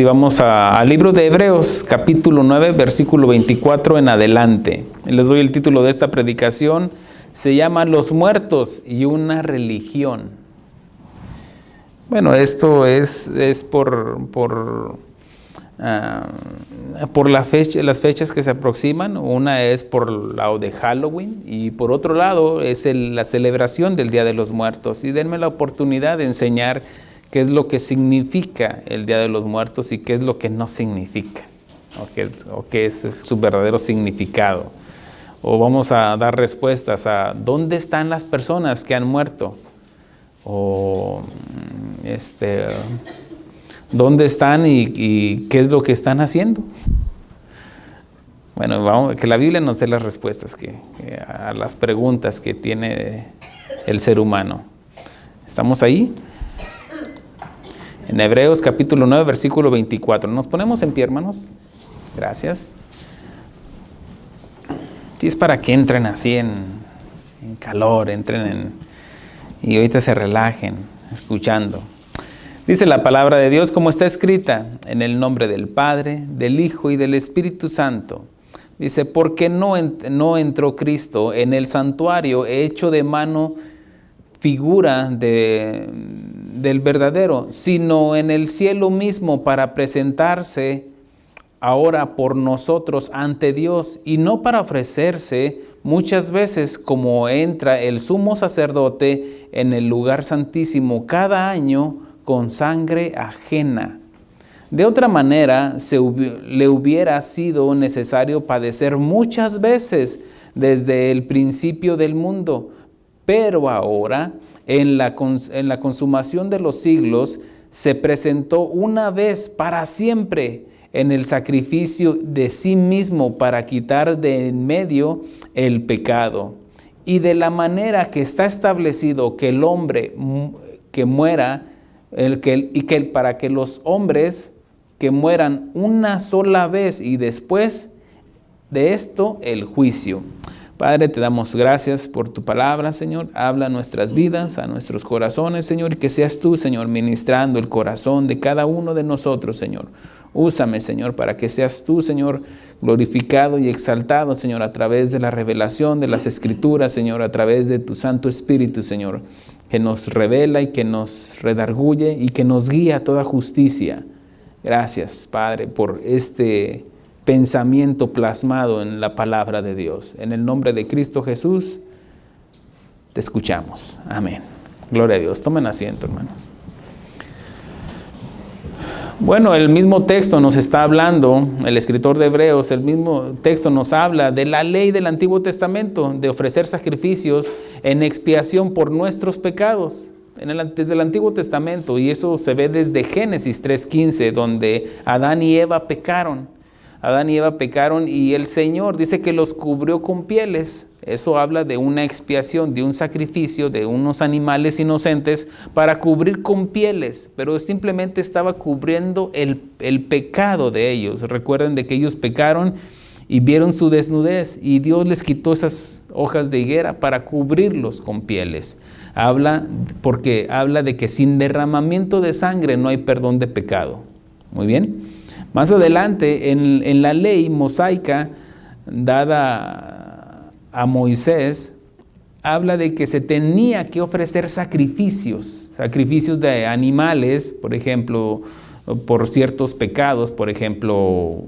Y vamos al libro de Hebreos, capítulo 9, versículo 24 en adelante. Les doy el título de esta predicación. Se llama Los muertos y una religión. Bueno, esto es por las fechas que se aproximan. Una es por el lado de Halloween y por otro lado es la celebración del Día de los Muertos. Y denme la oportunidad de enseñar qué es lo que significa el Día de los Muertos y qué es lo que no significa, o qué es su verdadero significado. O vamos a dar respuestas a dónde están las personas que han muerto, o dónde están y qué es lo que están haciendo. Bueno, que la Biblia nos dé las respuestas a las preguntas que tiene el ser humano. ¿Estamos ahí? En Hebreos capítulo 9, versículo 24. ¿Nos ponemos en pie, hermanos? Gracias. Sí, es para que entren así en calor, y ahorita se relajen escuchando. Dice la palabra de Dios como está escrita, en el nombre del Padre, del Hijo y del Espíritu Santo. Dice, porque no entró Cristo en el santuario hecho de mano, figura del verdadero, sino en el cielo mismo para presentarse ahora por nosotros ante Dios, y no para ofrecerse muchas veces como entra el sumo sacerdote en el lugar santísimo cada año con sangre ajena. De otra manera le hubiera sido necesario padecer muchas veces desde el principio del mundo. Pero ahora, en la consumación de los siglos, se presentó una vez para siempre en el sacrificio de sí mismo para quitar de en medio el pecado. Y de la manera que está establecido que el hombre que muera, para que los hombres que mueran una sola vez y después de esto el juicio. Padre, te damos gracias por tu palabra, Señor. Habla a nuestras vidas, a nuestros corazones, Señor, y que seas tú, Señor, ministrando el corazón de cada uno de nosotros, Señor. Úsame, Señor, para que seas tú, Señor, glorificado y exaltado, Señor, a través de la revelación de las Escrituras, Señor, a través de tu Santo Espíritu, Señor, que nos revela y que nos redarguye y que nos guía a toda justicia. Gracias, Padre, por este pensamiento plasmado en la palabra de Dios. En el nombre de Cristo Jesús, te escuchamos. Amén. Gloria a Dios. Tomen asiento, hermanos. Bueno, el mismo texto nos está hablando, el escritor de Hebreos, el mismo texto nos habla de la ley del Antiguo Testamento, de ofrecer sacrificios en expiación por nuestros pecados. Desde el Antiguo Testamento, y eso se ve desde Génesis 3:15, donde Adán y Eva pecaron. Adán y Eva pecaron y el Señor dice que los cubrió con pieles. Eso habla de una expiación, de un sacrificio, de unos animales inocentes para cubrir con pieles, pero simplemente estaba cubriendo el pecado de ellos. Recuerden de que ellos pecaron y vieron su desnudez y Dios les quitó esas hojas de higuera para cubrirlos con pieles. Porque habla de que sin derramamiento de sangre no hay perdón de pecado. Muy bien. Más adelante, en la ley mosaica dada a Moisés, habla de que se tenía que ofrecer sacrificios de animales, por ejemplo, por ciertos pecados, por ejemplo,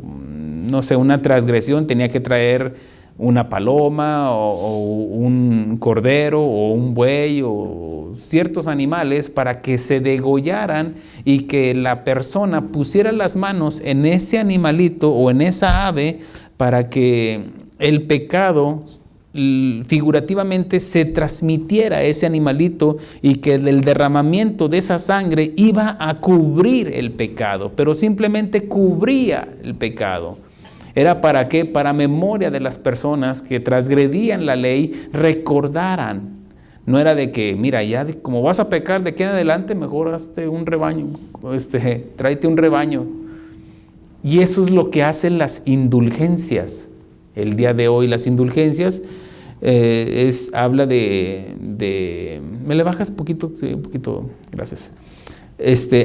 no sé, una transgresión tenía que traer una paloma o un cordero o un buey o ciertos animales para que se degollaran y que la persona pusiera las manos en ese animalito o en esa ave para que el pecado figurativamente se transmitiera a ese animalito y que el derramamiento de esa sangre iba a cubrir el pecado, pero simplemente cubría el pecado. ¿Era para qué? Para memoria de las personas que transgredían la ley, recordaran. No era de que, mira, ya como vas a pecar de aquí en adelante, mejor hazte un rebaño, tráete un rebaño. Y eso es lo que hacen las indulgencias. El día de hoy las indulgencias habla de... ¿Me le bajas poquito? Sí, un poquito, gracias.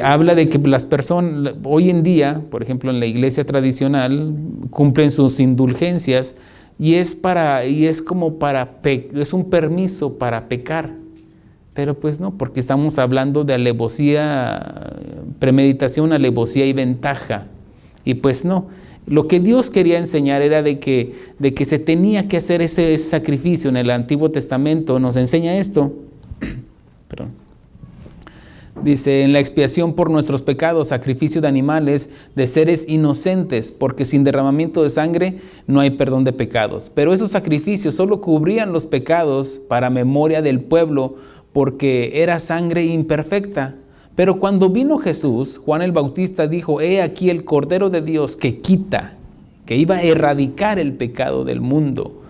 habla de que las personas hoy en día, por ejemplo en la iglesia tradicional, cumplen sus indulgencias y es un permiso para pecar. Pero pues no, porque estamos hablando de alevosía, premeditación, alevosía y ventaja. Y pues no, lo que Dios quería enseñar era de que se tenía que hacer ese sacrificio. En el Antiguo Testamento nos enseña esto. Perdón. Dice, en la expiación por nuestros pecados, sacrificio de animales, de seres inocentes, porque sin derramamiento de sangre no hay perdón de pecados. Pero esos sacrificios solo cubrían los pecados para memoria del pueblo, porque era sangre imperfecta. Pero cuando vino Jesús, Juan el Bautista dijo, he aquí el Cordero de Dios que iba a erradicar el pecado del mundo,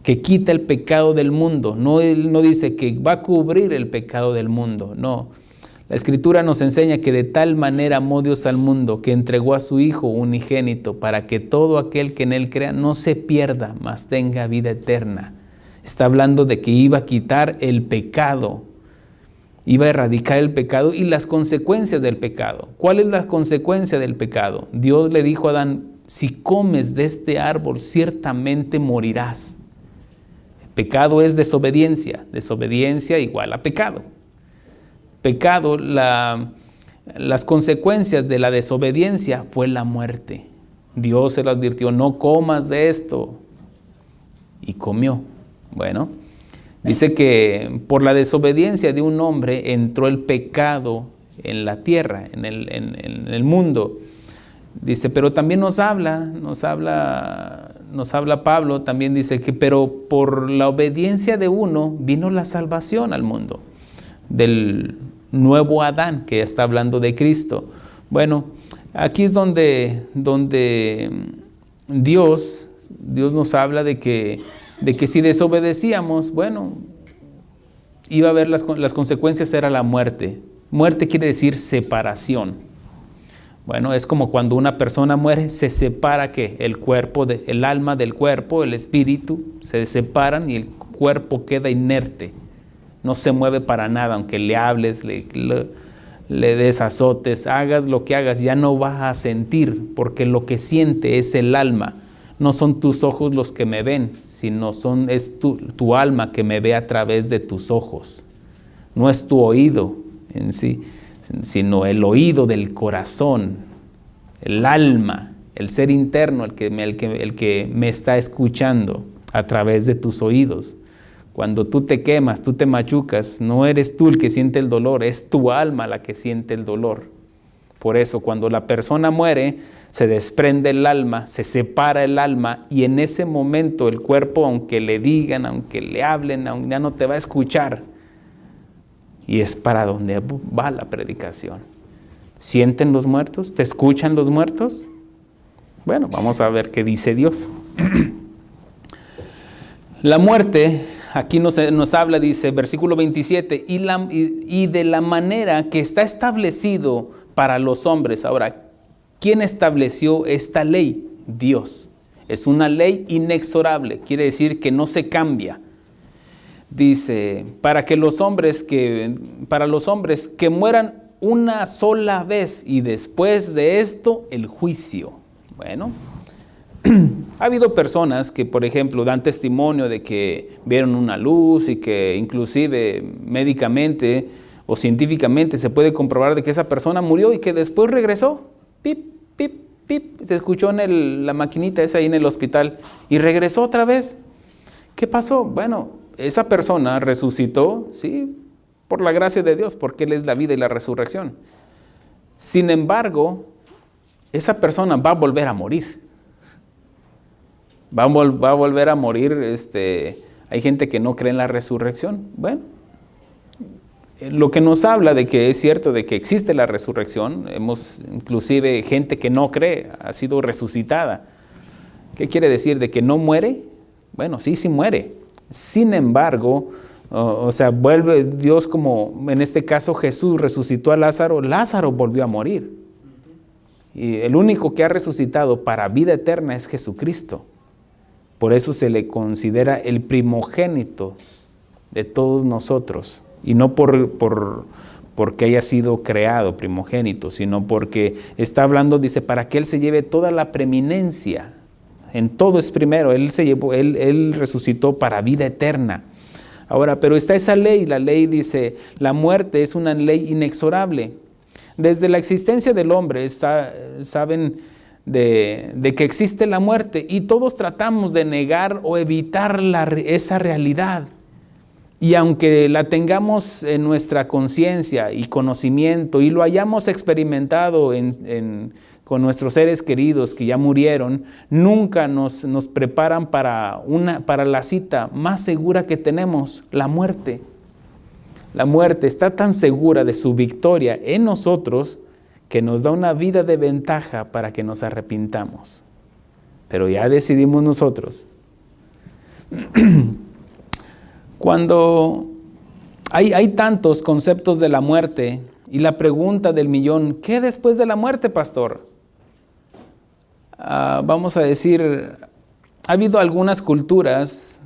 que quita el pecado del mundo. No, él no dice que va a cubrir el pecado del mundo, no. La Escritura nos enseña que de tal manera amó Dios al mundo, que entregó a su Hijo unigénito, para que todo aquel que en Él crea no se pierda, mas tenga vida eterna. Está hablando de que iba a quitar el pecado, iba a erradicar el pecado y las consecuencias del pecado. ¿Cuál es la consecuencia del pecado? Dios le dijo a Adán, si comes de este árbol, ciertamente morirás. El pecado es desobediencia, desobediencia igual a pecado. Pecado, las consecuencias de la desobediencia fue la muerte. Dios se lo advirtió, no comas de esto. Y comió. Bueno, dice que por la desobediencia de un hombre entró el pecado en la tierra, en el mundo. Dice, pero también nos habla Pablo, también dice que pero por la obediencia de uno vino la salvación al mundo, del nuevo Adán, que está hablando de Cristo. Bueno, aquí es donde Dios nos habla de que si desobedecíamos, bueno, iba a haber las consecuencias, era la muerte. Muerte quiere decir separación. Bueno, es como cuando una persona muere, se separa ¿qué? El alma del cuerpo, el espíritu, se separan y el cuerpo queda inerte. No se mueve para nada, aunque le hables, le des azotes, hagas lo que hagas, ya no vas a sentir, porque lo que siente es el alma. No son tus ojos los que me ven, sino es tu alma que me ve a través de tus ojos. No es tu oído en sí, sino el oído del corazón, el alma, el ser interno, el que me está escuchando a través de tus oídos. Cuando tú te quemas, tú te machucas, no eres tú el que siente el dolor, es tu alma la que siente el dolor. Por eso, cuando la persona muere, se desprende el alma, se separa el alma y en ese momento el cuerpo, aunque le digan, aunque le hablen, ya no te va a escuchar. Y es para donde va la predicación. ¿Sienten los muertos? ¿Te escuchan los muertos? Bueno, vamos a ver qué dice Dios. La muerte, aquí nos habla, dice, versículo 27, y de la manera que está establecido para los hombres. Ahora, ¿quién estableció esta ley? Dios. Es una ley inexorable, quiere decir que no se cambia. Dice, para los hombres que mueran una sola vez y después de esto el juicio. Bueno, ha habido personas que, por ejemplo, dan testimonio de que vieron una luz y que inclusive médicamente o científicamente se puede comprobar de que esa persona murió y que después regresó. Pip, pip, pip. Se escuchó en la maquinita esa ahí en el hospital y regresó otra vez. ¿Qué pasó? Bueno, esa persona resucitó, sí, por la gracia de Dios, porque Él es la vida y la resurrección. Sin embargo, esa persona va a volver a morir. Va a volver a morir. Hay gente que no cree en la resurrección. Bueno, lo que nos habla de que es cierto, de que existe la resurrección, inclusive gente que no cree, ha sido resucitada. ¿Qué quiere decir? ¿De que no muere? Bueno, sí muere. Sin embargo, vuelve Dios, como en este caso Jesús resucitó a Lázaro, Lázaro volvió a morir. Y el único que ha resucitado para vida eterna es Jesucristo. Por eso se le considera el primogénito de todos nosotros. Y no por porque haya sido creado primogénito, sino porque está hablando, dice, para que Él se lleve toda la preeminencia. En todo es primero, Él resucitó para vida eterna. Ahora, pero está esa ley, la ley dice, la muerte es una ley inexorable. Desde la existencia del hombre saben de que existe la muerte y todos tratamos de negar o evitar esa realidad. Y aunque la tengamos en nuestra conciencia y conocimiento y lo hayamos experimentado con nuestros seres queridos que ya murieron, nunca nos preparan para la cita más segura que tenemos, la muerte. La muerte está tan segura de su victoria en nosotros que nos da una vida de ventaja para que nos arrepintamos. Pero ya decidimos nosotros. Cuando hay tantos conceptos de la muerte y la pregunta del millón, ¿qué después de la muerte, pastor? Vamos a decir, ha habido algunas culturas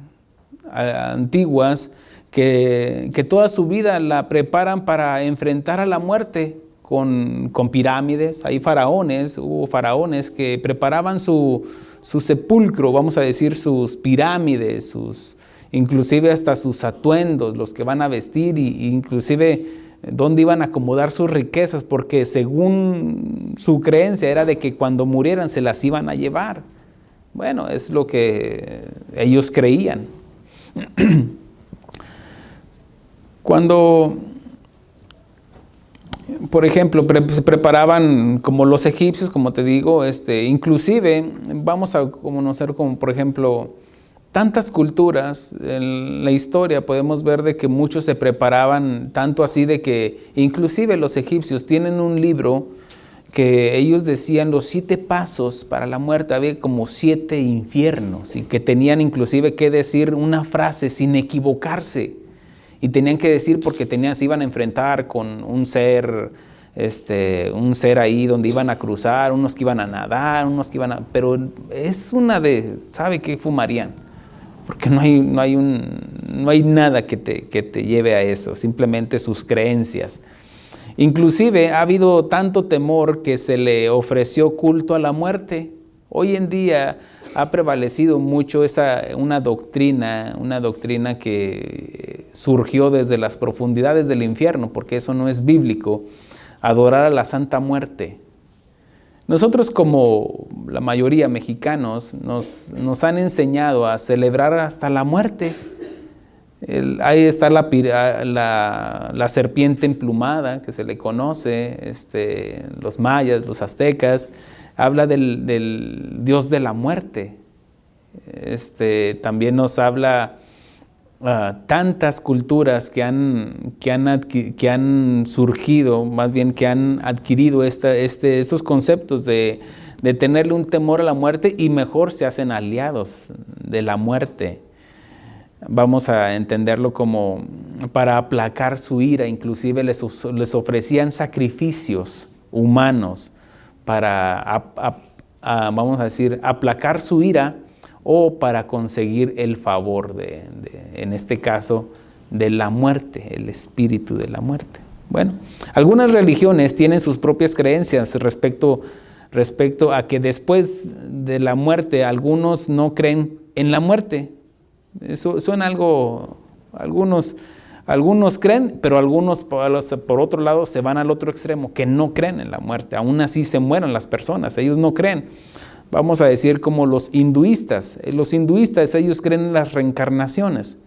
antiguas que toda su vida la preparan para enfrentar a la muerte con pirámides. Hubo faraones que preparaban su sepulcro, vamos a decir, sus pirámides, inclusive hasta sus atuendos, los que van a vestir, e inclusive dónde iban a acomodar sus riquezas, porque según su creencia era de que cuando murieran se las iban a llevar. Bueno, es lo que ellos creían. Cuando, por ejemplo, se preparaban como los egipcios, como te digo, inclusive vamos a conocer como, por ejemplo, tantas culturas en la historia. Podemos ver de que muchos se preparaban tanto así de que inclusive los egipcios tienen un libro que ellos decían los 7 pasos para la muerte. Había como 7 infiernos y que tenían inclusive que decir una frase sin equivocarse. Y tenían que decir porque se iban a enfrentar con un ser ahí donde iban a cruzar, unos que iban a nadar, pero es ¿sabe qué fumarían? Porque no hay nada que te lleve a eso, simplemente sus creencias. Inclusive ha habido tanto temor que se le ofreció culto a la muerte. Hoy en día ha prevalecido mucho una doctrina que surgió desde las profundidades del infierno, porque eso no es bíblico, adorar a la Santa Muerte. Nosotros, como la mayoría mexicanos, nos han enseñado a celebrar hasta la muerte. Ahí está la serpiente emplumada, que se le conoce, los mayas, los aztecas. Habla del Dios de la muerte. También nos habla tantas culturas que han surgido, más bien que han adquirido estos conceptos de tenerle un temor a la muerte, y mejor se hacen aliados de la muerte. Vamos a entenderlo como para aplacar su ira. Inclusive les ofrecían sacrificios humanos para, vamos a decir, aplacar su ira, o para conseguir el favor en este caso, de la muerte, el espíritu de la muerte. Bueno, algunas religiones tienen sus propias creencias respecto a que después de la muerte algunos no creen en la muerte. Eso suena algo, algunos creen, pero algunos por otro lado se van al otro extremo, que no creen en la muerte. Aún así se mueren las personas, ellos no creen. Vamos a decir como los hinduistas. Ellos creen en las reencarnaciones.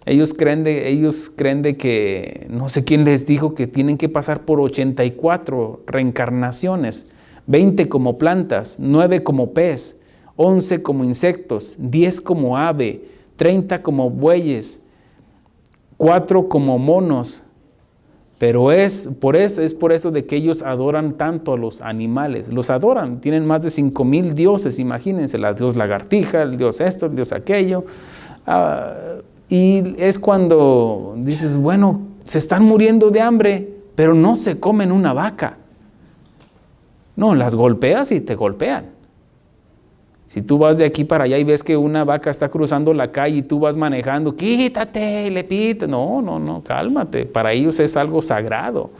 Ellos creen de que, no sé quién les dijo, que tienen que pasar por 84 reencarnaciones, 20 como plantas, 9 como pez, 11 como insectos, 10 como ave, 30 como bueyes, 4 como monos. Pero es por eso de que ellos adoran tanto a los animales. Los adoran, tienen más de 5,000 dioses, imagínense, el dios lagartija, el dios esto, el dios aquello. Y es cuando dices, bueno, se están muriendo de hambre, pero no se comen una vaca. No, las golpeas y te golpean. Si tú vas de aquí para allá y ves que una vaca está cruzando la calle y tú vas manejando, quítate, y le pitas. No, cálmate. Para ellos es algo sagrado.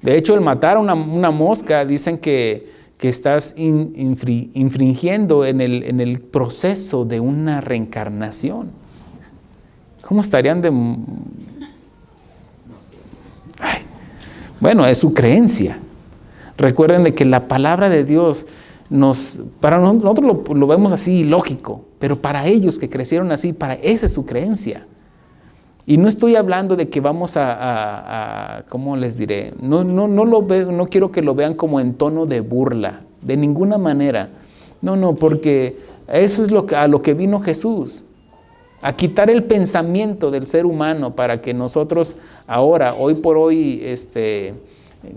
De hecho, el matar a una mosca, dicen que estás infringiendo en el proceso de una reencarnación. ¿Cómo estarían de...? Ay, bueno, es su creencia. Recuerden de que la palabra de Dios para nosotros lo vemos así lógico, pero para ellos que crecieron así, esa es su creencia. Y no estoy hablando de que vamos ¿cómo les diré? No quiero que lo vean como en tono de burla, de ninguna manera. No, porque eso es a lo que vino Jesús, a quitar el pensamiento del ser humano para que nosotros ahora, hoy por hoy,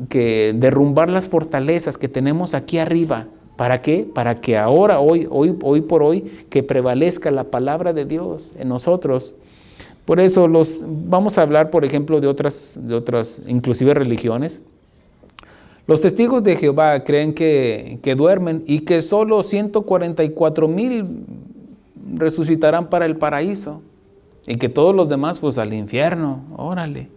que derrumbar las fortalezas que tenemos aquí arriba. ¿Para qué? Para que ahora, hoy por hoy, que prevalezca la palabra de Dios en nosotros. Por eso vamos a hablar, por ejemplo, de otras inclusive religiones. Los testigos de Jehová creen que duermen y que solo 144,000 resucitarán para el paraíso y que todos los demás pues al infierno. Órale.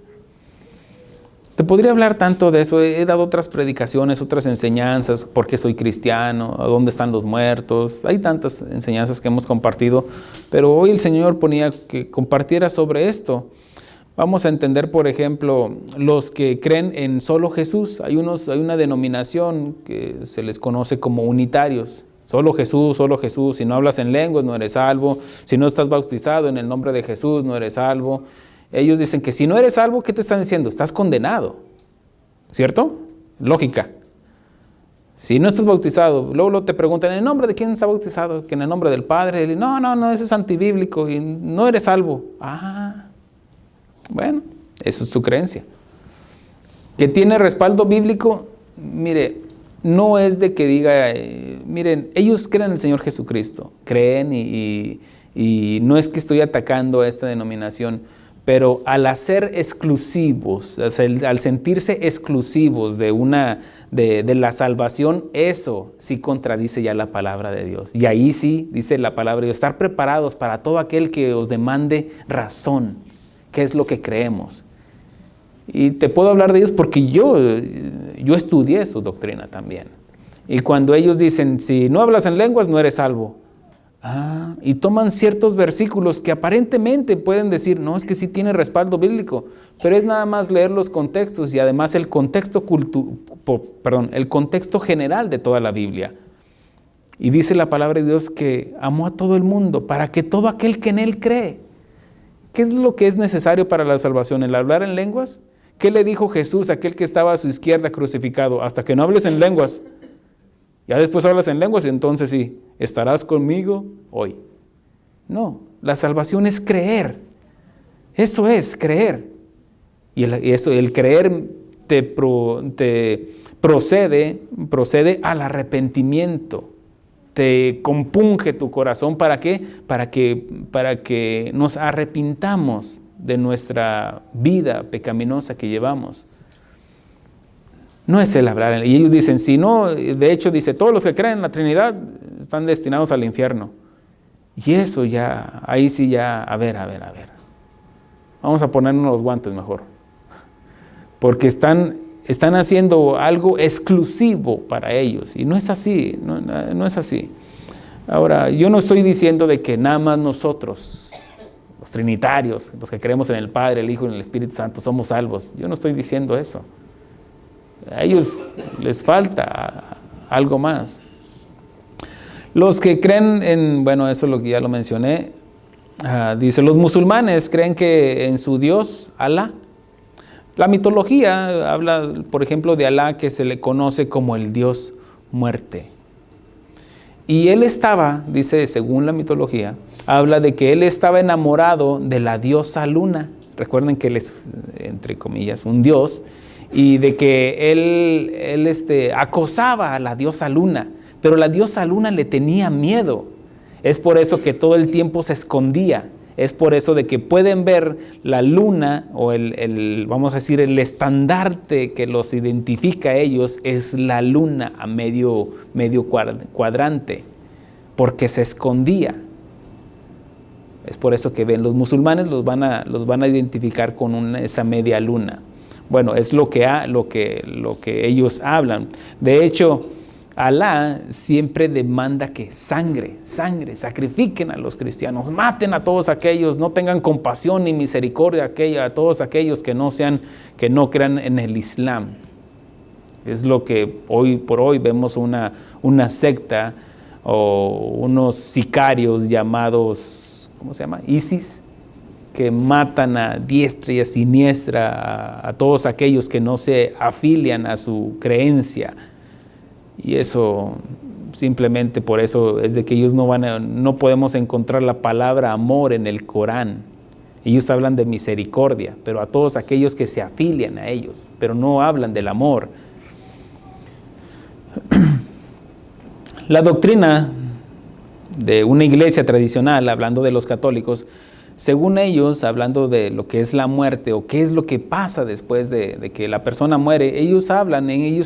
Te podría hablar tanto de eso. He dado otras predicaciones, otras enseñanzas, por qué soy cristiano, a dónde están los muertos. Hay tantas enseñanzas que hemos compartido, pero hoy el Señor ponía que compartiera sobre esto. Vamos a entender, por ejemplo, los que creen en solo Jesús. Hay una denominación que se les conoce como unitarios. Solo Jesús, solo Jesús. Si no hablas en lenguas, no eres salvo. Si no estás bautizado en el nombre de Jesús, no eres salvo. Ellos dicen que si no eres salvo, ¿qué te están diciendo? Estás condenado, ¿cierto? Lógica. Si no estás bautizado, luego te preguntan, ¿en el nombre de quién está bautizado? Que en el nombre del Padre. No, eso es antibíblico y no eres salvo. Bueno, eso es su creencia. ¿Que tiene respaldo bíblico? Mire, no es de que diga, miren, ellos creen en el Señor Jesucristo, creen y no es que estoy atacando a esta denominación, pero al hacer exclusivos, al sentirse exclusivos de la salvación, eso sí contradice ya la palabra de Dios. Y ahí sí, dice la palabra de Dios, estar preparados para todo aquel que os demande razón, qué es lo que creemos. Y te puedo hablar de ellos porque yo estudié su doctrina también. Y cuando ellos dicen, si no hablas en lenguas, no eres salvo. Y toman ciertos versículos que aparentemente pueden decir, no, es que sí tiene respaldo bíblico, pero es nada más leer los contextos y además el contexto general de toda la Biblia. Y dice la palabra de Dios que amó a todo el mundo para que todo aquel que en él cree. ¿Qué es lo que es necesario para la salvación? ¿El hablar en lenguas? ¿Qué le dijo Jesús a aquel que estaba a su izquierda crucificado? Hasta que no hables en lenguas. Ya después hablas en lenguas y entonces sí, estarás conmigo hoy. No, la salvación es creer. Eso es creer. Y el creer te procede al arrepentimiento. Te compunge tu corazón. ¿Para qué? Para que nos arrepintamos de nuestra vida pecaminosa que llevamos. No es el hablar. Y ellos dicen, si no, de hecho dice, todos los que creen en la Trinidad están destinados al infierno. Y eso ya, ahí sí ya, a ver. Vamos a ponernos los guantes mejor. Porque están haciendo algo exclusivo para ellos. Y no es así, no es así. Ahora, yo no estoy diciendo de que nada más nosotros, los trinitarios, los que creemos en el Padre, el Hijo y en el Espíritu Santo, somos salvos. Yo no estoy diciendo eso. A ellos les falta algo más. Los que creen eso es lo que ya lo mencioné. Dice, los musulmanes creen que en su Dios, Alá. La mitología habla, por ejemplo, de Alá, que se le conoce como el Dios muerte. Y él estaba, dice, según la mitología, habla de que él estaba enamorado de la diosa Luna. Recuerden que él es, entre comillas, un dios. Y de que él acosaba a la diosa Luna, pero la diosa Luna le tenía miedo. Es por eso que todo el tiempo se escondía. Es por eso de que pueden ver la luna o vamos a decir, el estandarte que los identifica a ellos es la luna a medio cuadrante. porque se escondía. Es por eso que ven, los musulmanes los van a identificar con esa media luna. Bueno, es lo que ellos hablan. De hecho, Alá siempre demanda que sangre, sacrifiquen a los cristianos, maten a todos aquellos, no tengan compasión ni misericordia a todos aquellos que no crean en el Islam. Es lo que hoy por hoy vemos una secta o unos sicarios llamados, ¿cómo se llama? ISIS, que matan a diestra y a siniestra a todos aquellos que no se afilian a su creencia. Y eso, simplemente por eso es de que ellos no podemos encontrar la palabra amor en el Corán. Ellos hablan de misericordia, pero a todos aquellos que se afilian a ellos, pero no hablan del amor. La doctrina de una iglesia tradicional, hablando de los católicos, según ellos, hablando de lo que es la muerte o qué es lo que pasa después de que la persona muere, ellos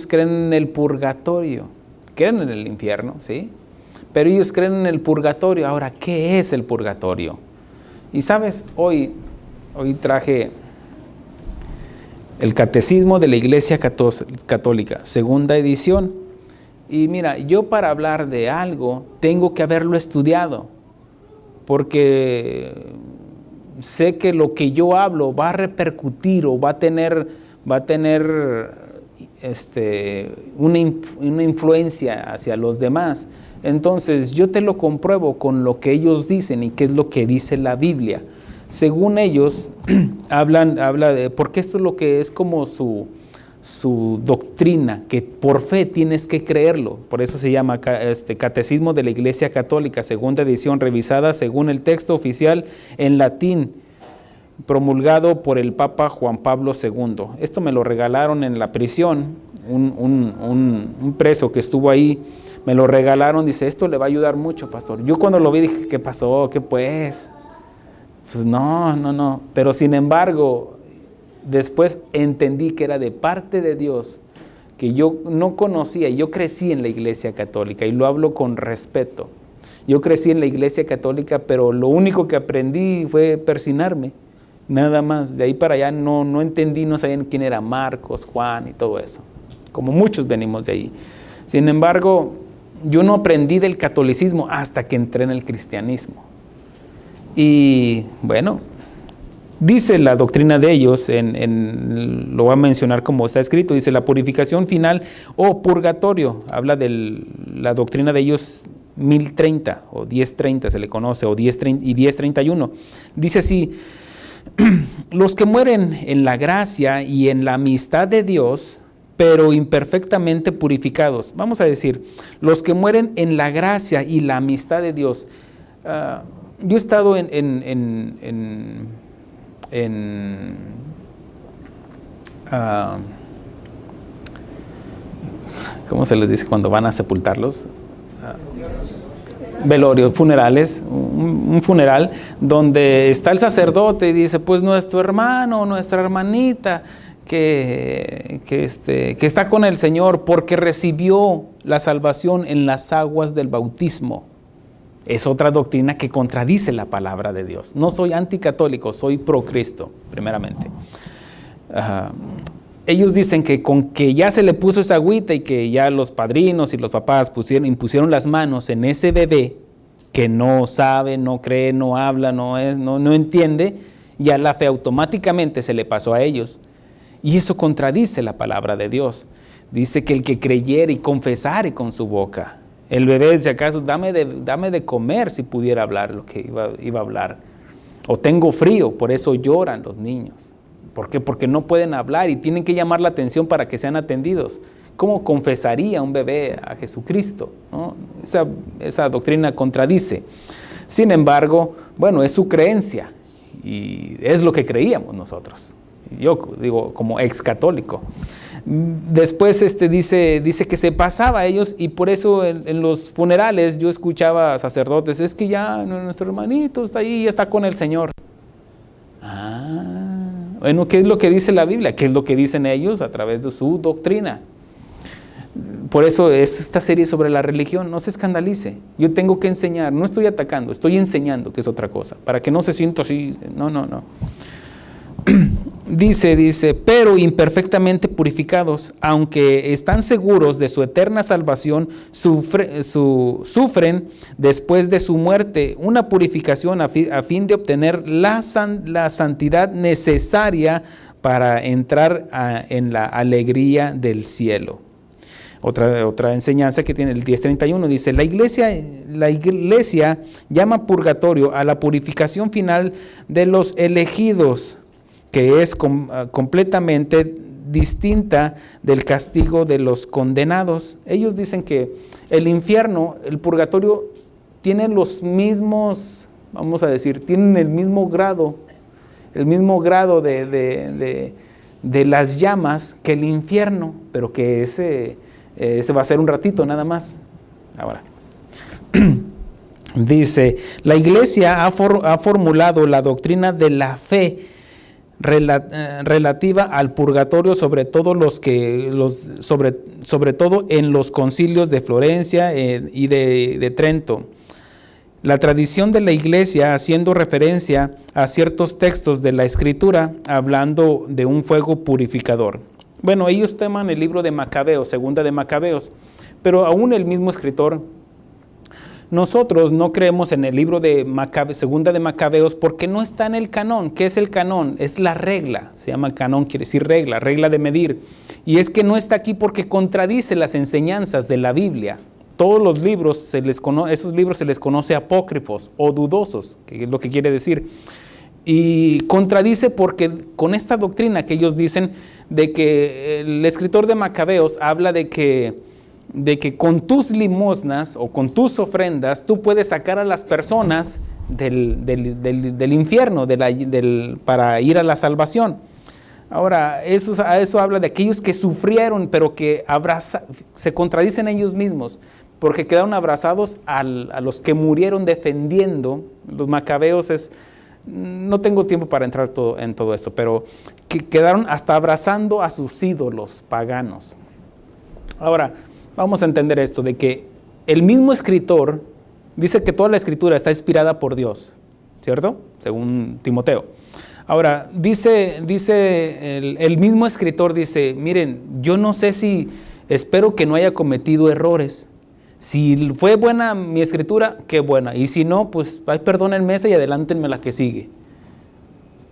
creen en el purgatorio, creen en el infierno, ¿sí? Pero ellos creen en el purgatorio. Ahora, ¿qué es el purgatorio? Y sabes, hoy traje el Catecismo de la Iglesia Católica, segunda edición. Y mira, yo para hablar de algo tengo que haberlo estudiado, porque sé que lo que yo hablo va a repercutir o va a tener una influencia hacia los demás. Entonces yo te lo compruebo con lo que ellos dicen y qué es lo que dice la Biblia. Según ellos, habla de, porque esto es lo que es como su doctrina, que por fe tienes que creerlo. Por eso se llama Catecismo de la Iglesia Católica, segunda edición, revisada según el texto oficial en latín, promulgado por el Papa Juan Pablo II. Esto me lo regalaron en la prisión, un preso que estuvo ahí, me lo regalaron, dice, esto le va a ayudar mucho, pastor. Yo cuando lo vi dije, ¿qué pasó? ¿Qué pues? Pues no, pero sin embargo, después entendí que era de parte de Dios, que yo no conocía. Yo crecí en la Iglesia Católica y lo hablo con respeto. Yo crecí en la Iglesia Católica, pero lo único que aprendí fue persinarme, nada más. De ahí para allá no entendí, no sabían quién era Marcos, Juan y todo eso, como muchos venimos de ahí. Sin embargo, yo no aprendí del catolicismo hasta que entré en el cristianismo. Y bueno, dice la doctrina de ellos, lo voy a mencionar como está escrito, dice la purificación final o purgatorio, habla de la doctrina de ellos 1030 o 1030 se le conoce, o 1030 y 1031. Dice así, los que mueren en la gracia y en la amistad de Dios, pero imperfectamente purificados. Vamos a decir, los que mueren en la gracia y la amistad de Dios. Yo he estado ¿cómo se les dice cuando van a sepultarlos? Velorios, funerales, un funeral donde está el sacerdote y dice, pues nuestro hermano, nuestra hermanita que está con el Señor porque recibió la salvación en las aguas del bautismo. Es otra doctrina que contradice la palabra de Dios. No soy anticatólico, soy pro Cristo, primeramente. Ellos dicen que con que ya se le puso esa agüita y que ya los padrinos y los papás impusieron las manos en ese bebé que no sabe, no cree, no habla, no entiende, ya la fe automáticamente se le pasó a ellos. Y eso contradice la palabra de Dios. Dice que el que creyere y confesare con su boca. El bebé, si acaso, dame de comer si pudiera hablar lo que iba a hablar. O tengo frío, por eso lloran los niños. ¿Por qué? Porque no pueden hablar y tienen que llamar la atención para que sean atendidos. ¿Cómo confesaría un bebé a Jesucristo? ¿No? Esa doctrina contradice. Sin embargo, bueno, es su creencia y es lo que creíamos nosotros. Yo digo, como ex católico. Después dice que se pasaba a ellos y por eso en los funerales yo escuchaba a sacerdotes, es que ya nuestro hermanito está ahí, ya está con el Señor. Bueno, ¿qué es lo que dice la Biblia? ¿Qué es lo que dicen ellos a través de su doctrina? Por eso es esta serie sobre la religión. No se escandalice. Yo tengo que enseñar. No estoy atacando, estoy enseñando, que es otra cosa. Para que no se sienta así. No. Dice, pero imperfectamente purificados, aunque están seguros de su eterna salvación, sufren después de su muerte una purificación a fin de obtener la santidad necesaria para entrar en la alegría del cielo. Otra enseñanza que tiene el 10:31 dice, la iglesia llama purgatorio a la purificación final de los elegidos, que es completamente distinta del castigo de los condenados. Ellos dicen que el infierno, el purgatorio, tienen los mismos, vamos a decir, tienen el mismo grado de las llamas que el infierno, pero que ese va a ser un ratito nada más. Ahora, dice, la iglesia ha formulado la doctrina de la fe relativa al purgatorio, sobre todo en los concilios de Florencia y de Trento. La tradición de la iglesia, haciendo referencia a ciertos textos de la escritura, hablando de un fuego purificador. Bueno, ellos toman el libro de Macabeos, segunda de Macabeos, pero aún el mismo escritor, nosotros no creemos en el libro de segunda de Macabeos porque no está en el canón. ¿Qué es el canón? Es la regla, se llama canón, quiere decir regla de medir. Y es que no está aquí porque contradice las enseñanzas de la Biblia. Todos los libros, esos libros se les conoce apócrifos o dudosos, que es lo que quiere decir. Y contradice porque con esta doctrina que ellos dicen de que el escritor de Macabeos habla de que con tus limosnas o con tus ofrendas tú puedes sacar a las personas del infierno para ir a la salvación. Ahora, eso habla de aquellos que sufrieron, pero que se contradicen ellos mismos, porque quedaron abrazados a los que murieron defendiendo. Los macabeos no tengo tiempo para entrar en todo eso, pero que quedaron hasta abrazando a sus ídolos paganos. Ahora, vamos a entender esto, de que el mismo escritor dice que toda la escritura está inspirada por Dios, ¿cierto? Según Timoteo. Ahora, dice el mismo escritor, dice, miren, yo no sé espero que no haya cometido errores. Si fue buena mi escritura, qué buena. Y si no, pues perdónenme esa y adelántenme la que sigue.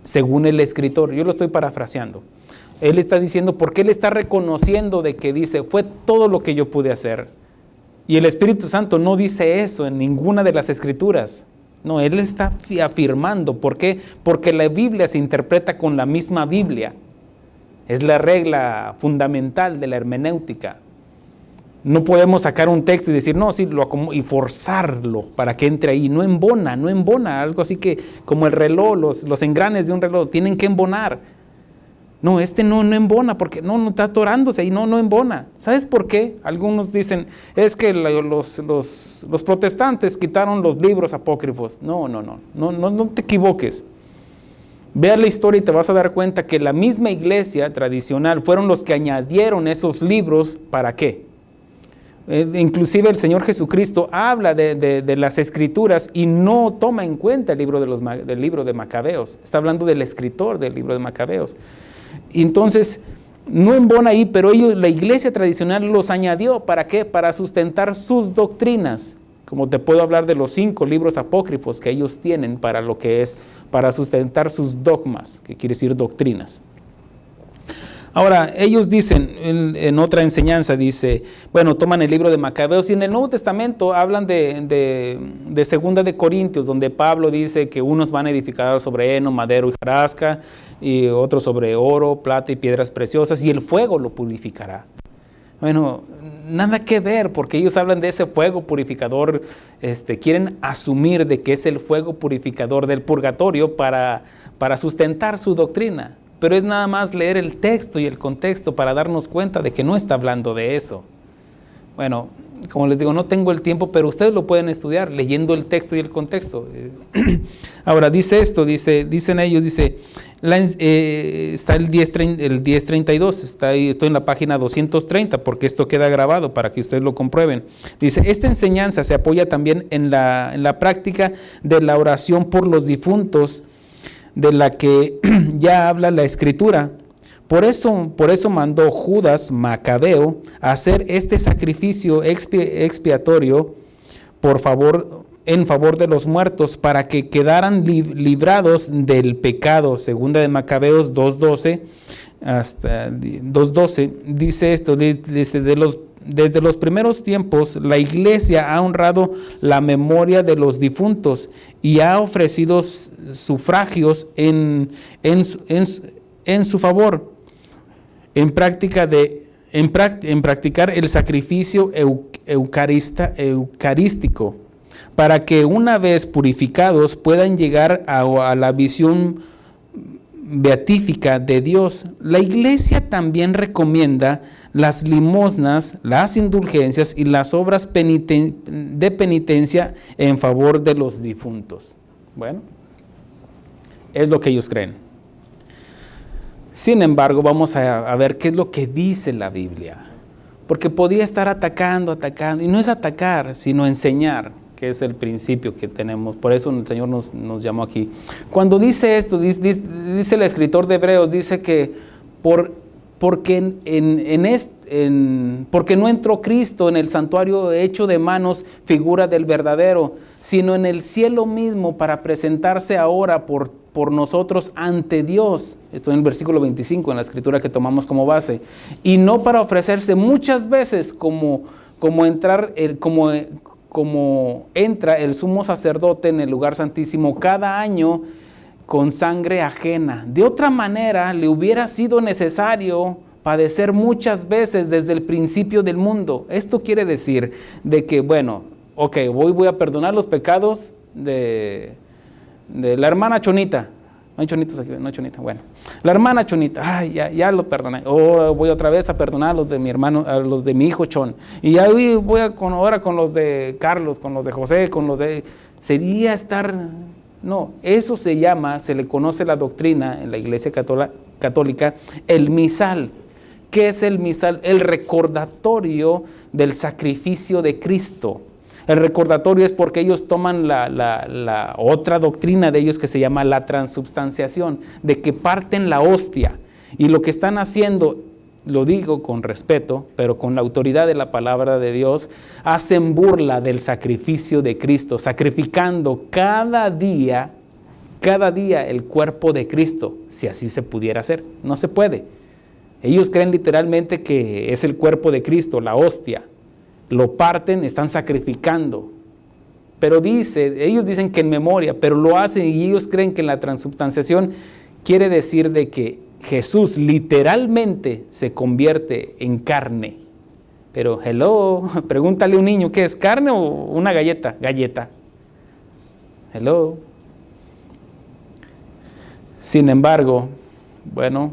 Según el escritor, yo lo estoy parafraseando. Él está diciendo, porque él está reconociendo de que dice, fue todo lo que yo pude hacer. Y el Espíritu Santo no dice eso en ninguna de las escrituras. No, él está afirmando. ¿Por qué? Porque la Biblia se interpreta con la misma Biblia. Es la regla fundamental de la hermenéutica. No podemos sacar un texto y decir, no, sí, y forzarlo para que entre ahí. No embona. Algo así que como el reloj, los engranes de un reloj tienen que embonar. No, no embona porque no está atorándose ahí, no embona. ¿Sabes por qué? Algunos dicen, es que los protestantes quitaron los libros apócrifos. No te equivoques. Vea la historia y te vas a dar cuenta que la misma iglesia tradicional fueron los que añadieron esos libros. ¿Para qué? Inclusive el Señor Jesucristo habla de las escrituras y no toma en cuenta el libro del libro de Macabeos. Está hablando del escritor del libro de Macabeos. Y entonces no embona ahí, pero la iglesia tradicional los añadió. ¿Para qué? Para sustentar sus doctrinas. Como te puedo hablar de los 5 libros apócrifos que ellos tienen para lo que es, para sustentar sus dogmas, que quiere decir doctrinas. Ahora, ellos dicen, en otra enseñanza dice, bueno, toman el libro de Macabeos y en el Nuevo Testamento hablan de Segunda de Corintios, donde Pablo dice que unos van a edificar sobre heno, madero y hojarasca, y otros sobre oro, plata y piedras preciosas, y el fuego lo purificará. Bueno, nada que ver, porque ellos hablan de ese fuego purificador, quieren asumir de que es el fuego purificador del purgatorio para sustentar su doctrina. Pero es nada más leer el texto y el contexto para darnos cuenta de que no está hablando de eso. Bueno, como les digo, no tengo el tiempo, pero ustedes lo pueden estudiar leyendo el texto y el contexto. Ahora, dice esto, dicen ellos, está el 1032, está ahí, estoy en la página 230, porque esto queda grabado para que ustedes lo comprueben. Dice, esta enseñanza se apoya también en la práctica de la oración por los difuntos, de la que ya habla la Escritura. Por eso mandó Judas Macabeo a hacer este sacrificio expiatorio en favor de los muertos, para que quedaran librados del pecado. Segunda de Macabeos 2:12 hasta 2:12 dice esto, desde los primeros tiempos la iglesia ha honrado la memoria de los difuntos y ha ofrecido sufragios en su favor. En practicar el sacrificio eucarístico, para que una vez purificados puedan llegar a la visión beatífica de Dios. La iglesia también recomienda las limosnas, las indulgencias y las obras de penitencia en favor de los difuntos. Bueno, es lo que ellos creen. Sin embargo, vamos a ver qué es lo que dice la Biblia. Porque podía estar atacando, y no es atacar, sino enseñar, que es el principio que tenemos. Por eso el Señor nos llamó aquí. Cuando dice esto, dice el escritor de Hebreos, dice que porque no entró Cristo en el santuario hecho de manos, figura del verdadero, sino en el cielo mismo, para presentarse ahora por nosotros ante Dios. Esto en el versículo 25, en la escritura que tomamos como base. Y no para ofrecerse muchas veces como entra el sumo sacerdote en el lugar santísimo cada año con sangre ajena. De otra manera, le hubiera sido necesario padecer muchas veces desde el principio del mundo. Esto quiere decir de que, bueno, ok, voy a perdonar los pecados de la hermana Chonita. No hay chonitos aquí, no hay chonita. Bueno, la hermana Chonita, ay, ya lo perdoné. Voy otra vez a perdonar a los de mi hermano, a los de mi hijo Chon. Y ahora con los de Carlos, con los de José, sería estar. No, eso se le conoce la doctrina en la Iglesia Católica, el misal. ¿Qué es el misal? El recordatorio del sacrificio de Cristo. El recordatorio es porque ellos toman la otra doctrina de ellos que se llama la transubstanciación, de que parten la hostia. Y lo que están haciendo, lo digo con respeto, pero con la autoridad de la palabra de Dios, hacen burla del sacrificio de Cristo, sacrificando cada día el cuerpo de Cristo, si así se pudiera hacer. No se puede. Ellos creen literalmente que es el cuerpo de Cristo, la hostia. Lo parten, están sacrificando. Pero ellos dicen que en memoria, pero lo hacen, y ellos creen que la transubstanciación quiere decir de que Jesús literalmente se convierte en carne. Pero, pregúntale a un niño, ¿qué es, carne o una galleta? Galleta. Sin embargo, bueno,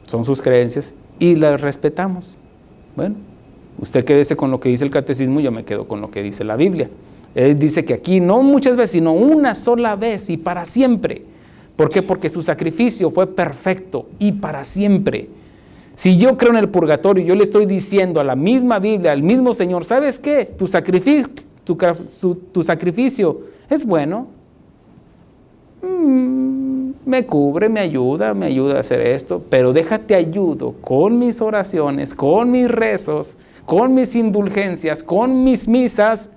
son sus creencias y las respetamos. Bueno, usted quédese con lo que dice el catecismo, yo me quedo con lo que dice la Biblia. Él dice que aquí no muchas veces, sino una sola vez y para siempre. ¿Por qué? Porque su sacrificio fue perfecto y para siempre. Si yo creo en el purgatorio, yo le estoy diciendo a la misma Biblia, al mismo Señor, ¿sabes qué? Tu sacrificio es bueno. Me cubre, me ayuda a hacer esto, pero déjate ayudo con mis oraciones, con mis rezos, con mis indulgencias, con mis misas,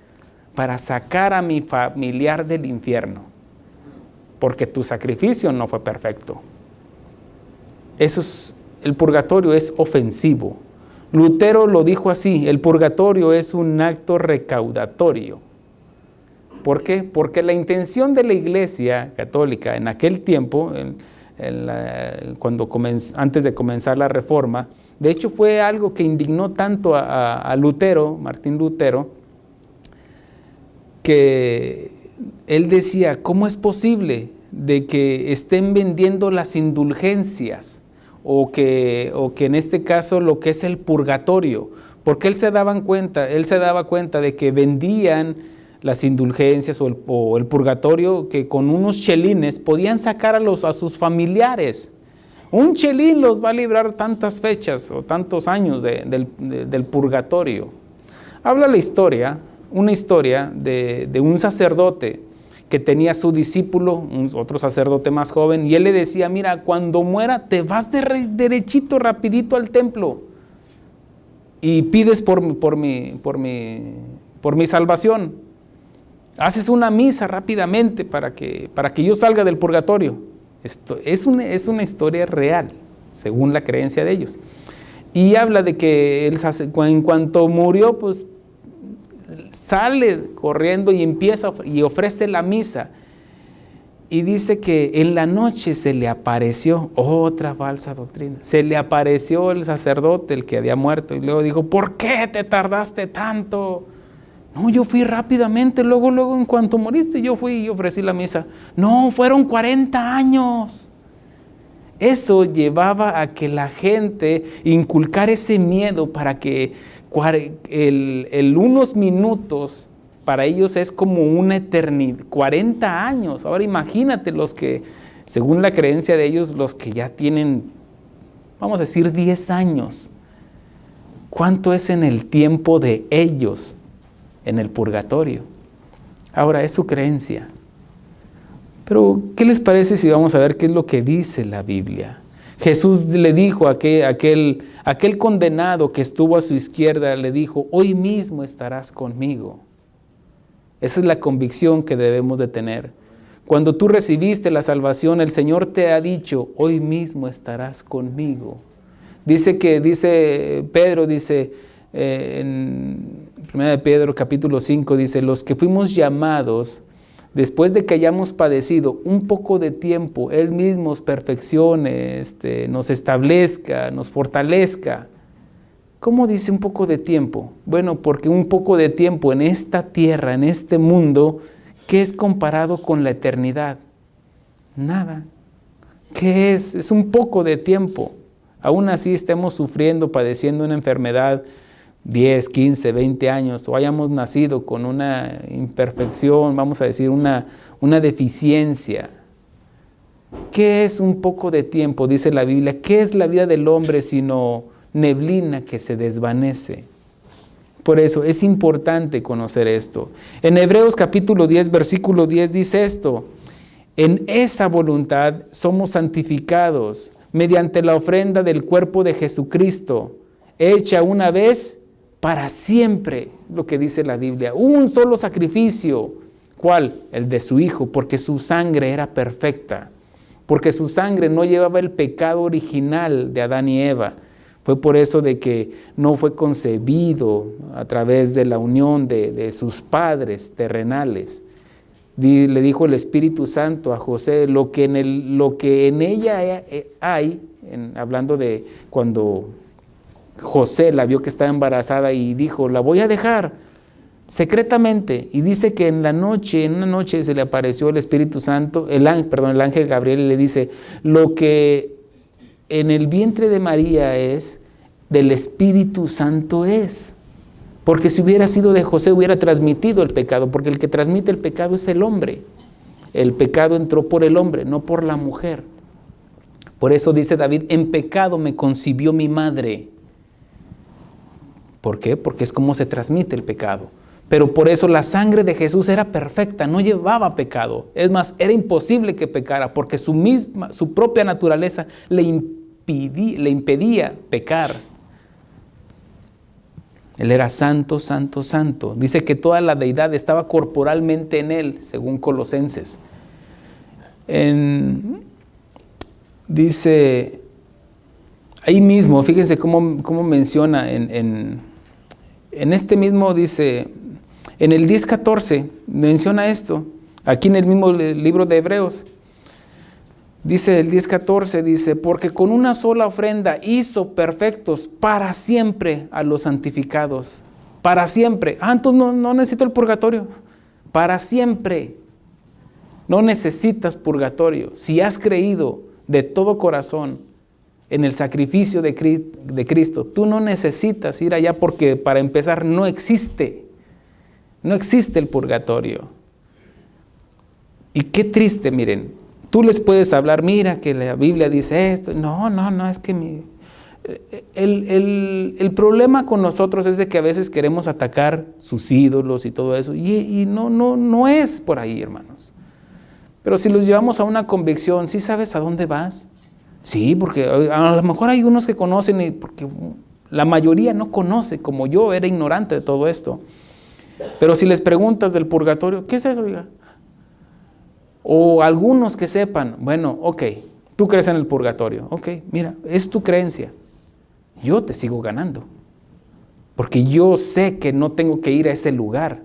para sacar a mi familiar del infierno, porque tu sacrificio no fue perfecto. El purgatorio es ofensivo. Lutero lo dijo así: el purgatorio es un acto recaudatorio. ¿Por qué? Porque la intención de la Iglesia Católica en aquel tiempo, antes de comenzar la Reforma, de hecho fue algo que indignó tanto a Lutero, Martín Lutero, que él decía: ¿cómo es posible de que estén vendiendo las indulgencias o que en este caso lo que es el purgatorio? porque él se daba cuenta de que vendían las indulgencias o el purgatorio, que con unos chelines podían sacar a sus familiares. Un chelín los va a librar tantas fechas o tantos años del purgatorio. Habla una historia de un sacerdote que tenía a su discípulo, otro sacerdote más joven, y él le decía: mira, cuando muera te vas derechito, rapidito al templo y pides por mi salvación. Haces una misa rápidamente para que yo salga del purgatorio. Esto es una historia real, según la creencia de ellos. Y habla de que en cuanto murió, pues sale corriendo y empieza y ofrece la misa. Y dice que en la noche se le apareció, otra falsa doctrina, se le apareció el sacerdote, el que había muerto, y luego dijo: ¿por qué te tardaste tanto? No, yo fui rápidamente, luego en cuanto moriste yo fui y ofrecí la misa. No, fueron 40 años. Eso llevaba a que la gente inculcara ese miedo para que unos minutos para ellos es como una eternidad, 40 años. Ahora imagínate los que, según la creencia de ellos, los que ya tienen, vamos a decir, 10 años. ¿Cuánto es en el tiempo de ellos en el purgatorio? Ahora, es su creencia. Pero, ¿qué les parece si vamos a ver qué es lo que dice la Biblia? Jesús le dijo a aquel condenado que estuvo a su izquierda, le dijo: hoy mismo estarás conmigo. Esa es la convicción que debemos de tener. Cuando tú recibiste la salvación, el Señor te ha dicho: hoy mismo estarás conmigo. Dice Pedro, en 1 Pedro capítulo 5, dice: los que fuimos llamados, después de que hayamos padecido un poco de tiempo, Él mismo nos perfeccione, nos establezca, nos fortalezca. ¿Cómo dice un poco de tiempo? Bueno, porque un poco de tiempo en esta tierra, en este mundo, ¿qué es comparado con la eternidad? Nada. ¿Qué es? Es un poco de tiempo. Aún así estemos sufriendo, padeciendo una enfermedad 10, 15, 20 años, o hayamos nacido con una imperfección, vamos a decir una deficiencia. ¿Qué es un poco de tiempo? Dice la Biblia. ¿Qué es la vida del hombre sino neblina que se desvanece? Por eso es importante conocer esto. En Hebreos capítulo 10, versículo 10 dice esto: en esa voluntad somos santificados mediante la ofrenda del cuerpo de Jesucristo, hecha una vez para siempre, lo que dice la Biblia. Un solo sacrificio. ¿Cuál? El de su Hijo, porque su sangre era perfecta, porque su sangre no llevaba el pecado original de Adán y Eva. Fue por eso de que no fue concebido a través de la unión de sus padres terrenales. Le dijo el Espíritu Santo a José: lo que en ella hay, hablando de cuando José la vio que estaba embarazada y dijo: la voy a dejar secretamente. Y dice que en una noche se le apareció el Espíritu Santo, el ángel Gabriel, y le dice: lo que en el vientre de María es, del Espíritu Santo es. Porque si hubiera sido de José, hubiera transmitido el pecado, porque el que transmite el pecado es el hombre. El pecado entró por el hombre, no por la mujer. Por eso dice David: en pecado me concibió mi madre. ¿Por qué? Porque es como se transmite el pecado. Pero por eso la sangre de Jesús era perfecta, no llevaba pecado. Es más, era imposible que pecara, porque su propia naturaleza le impedía pecar. Él era santo, santo, santo. Dice que toda la deidad estaba corporalmente en él, según Colosenses. Dice, ahí mismo, fíjense cómo menciona en este mismo, dice, en el 10:14, menciona esto, aquí en el mismo libro de Hebreos. Dice el 10:14, dice: porque con una sola ofrenda hizo perfectos para siempre a los santificados. Para siempre. Entonces no necesito el purgatorio. Para siempre. No necesitas purgatorio. Si has creído de todo corazón en el sacrificio de Cristo. Tú no necesitas ir allá porque para empezar no existe el purgatorio. Y qué triste, miren, tú les puedes hablar, mira que la Biblia dice esto. No, es que el problema con nosotros es de que a veces queremos atacar sus ídolos y todo eso, y no es por ahí, hermanos. Pero si los llevamos a una convicción, ¿sí sabes a dónde vas? Sí, porque a lo mejor hay unos que conocen, porque la mayoría no conoce, como yo era ignorante de todo esto. Pero si les preguntas del purgatorio, ¿qué es eso, oiga? O algunos que sepan, bueno, ok, tú crees en el purgatorio, ok, mira, es tu creencia. Yo te sigo ganando, porque yo sé que no tengo que ir a ese lugar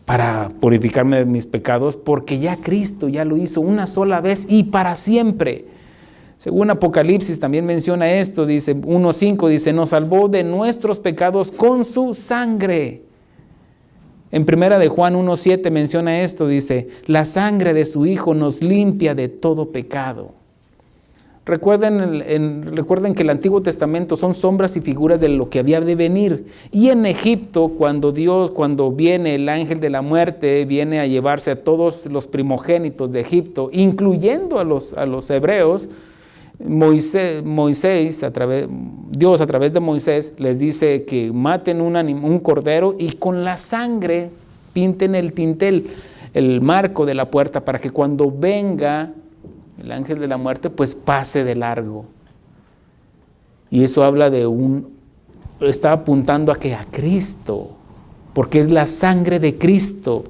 para purificarme de mis pecados, porque ya Cristo ya lo hizo una sola vez y para siempre. Según Apocalipsis también menciona esto, dice 1:5, dice, nos salvó de nuestros pecados con su sangre. En 1 de Juan 1:7 menciona esto, dice, la sangre de su Hijo nos limpia de todo pecado. Recuerden que el Antiguo Testamento son sombras y figuras de lo que había de venir. Y en Egipto, cuando viene el ángel de la muerte, viene a llevarse a todos los primogénitos de Egipto, incluyendo a los hebreos, Dios a través de Moisés les dice que maten un cordero y con la sangre pinten el dintel, el marco de la puerta, para que cuando venga el ángel de la muerte, pues pase de largo. Y eso habla está apuntando a Cristo, porque es la sangre de Cristo.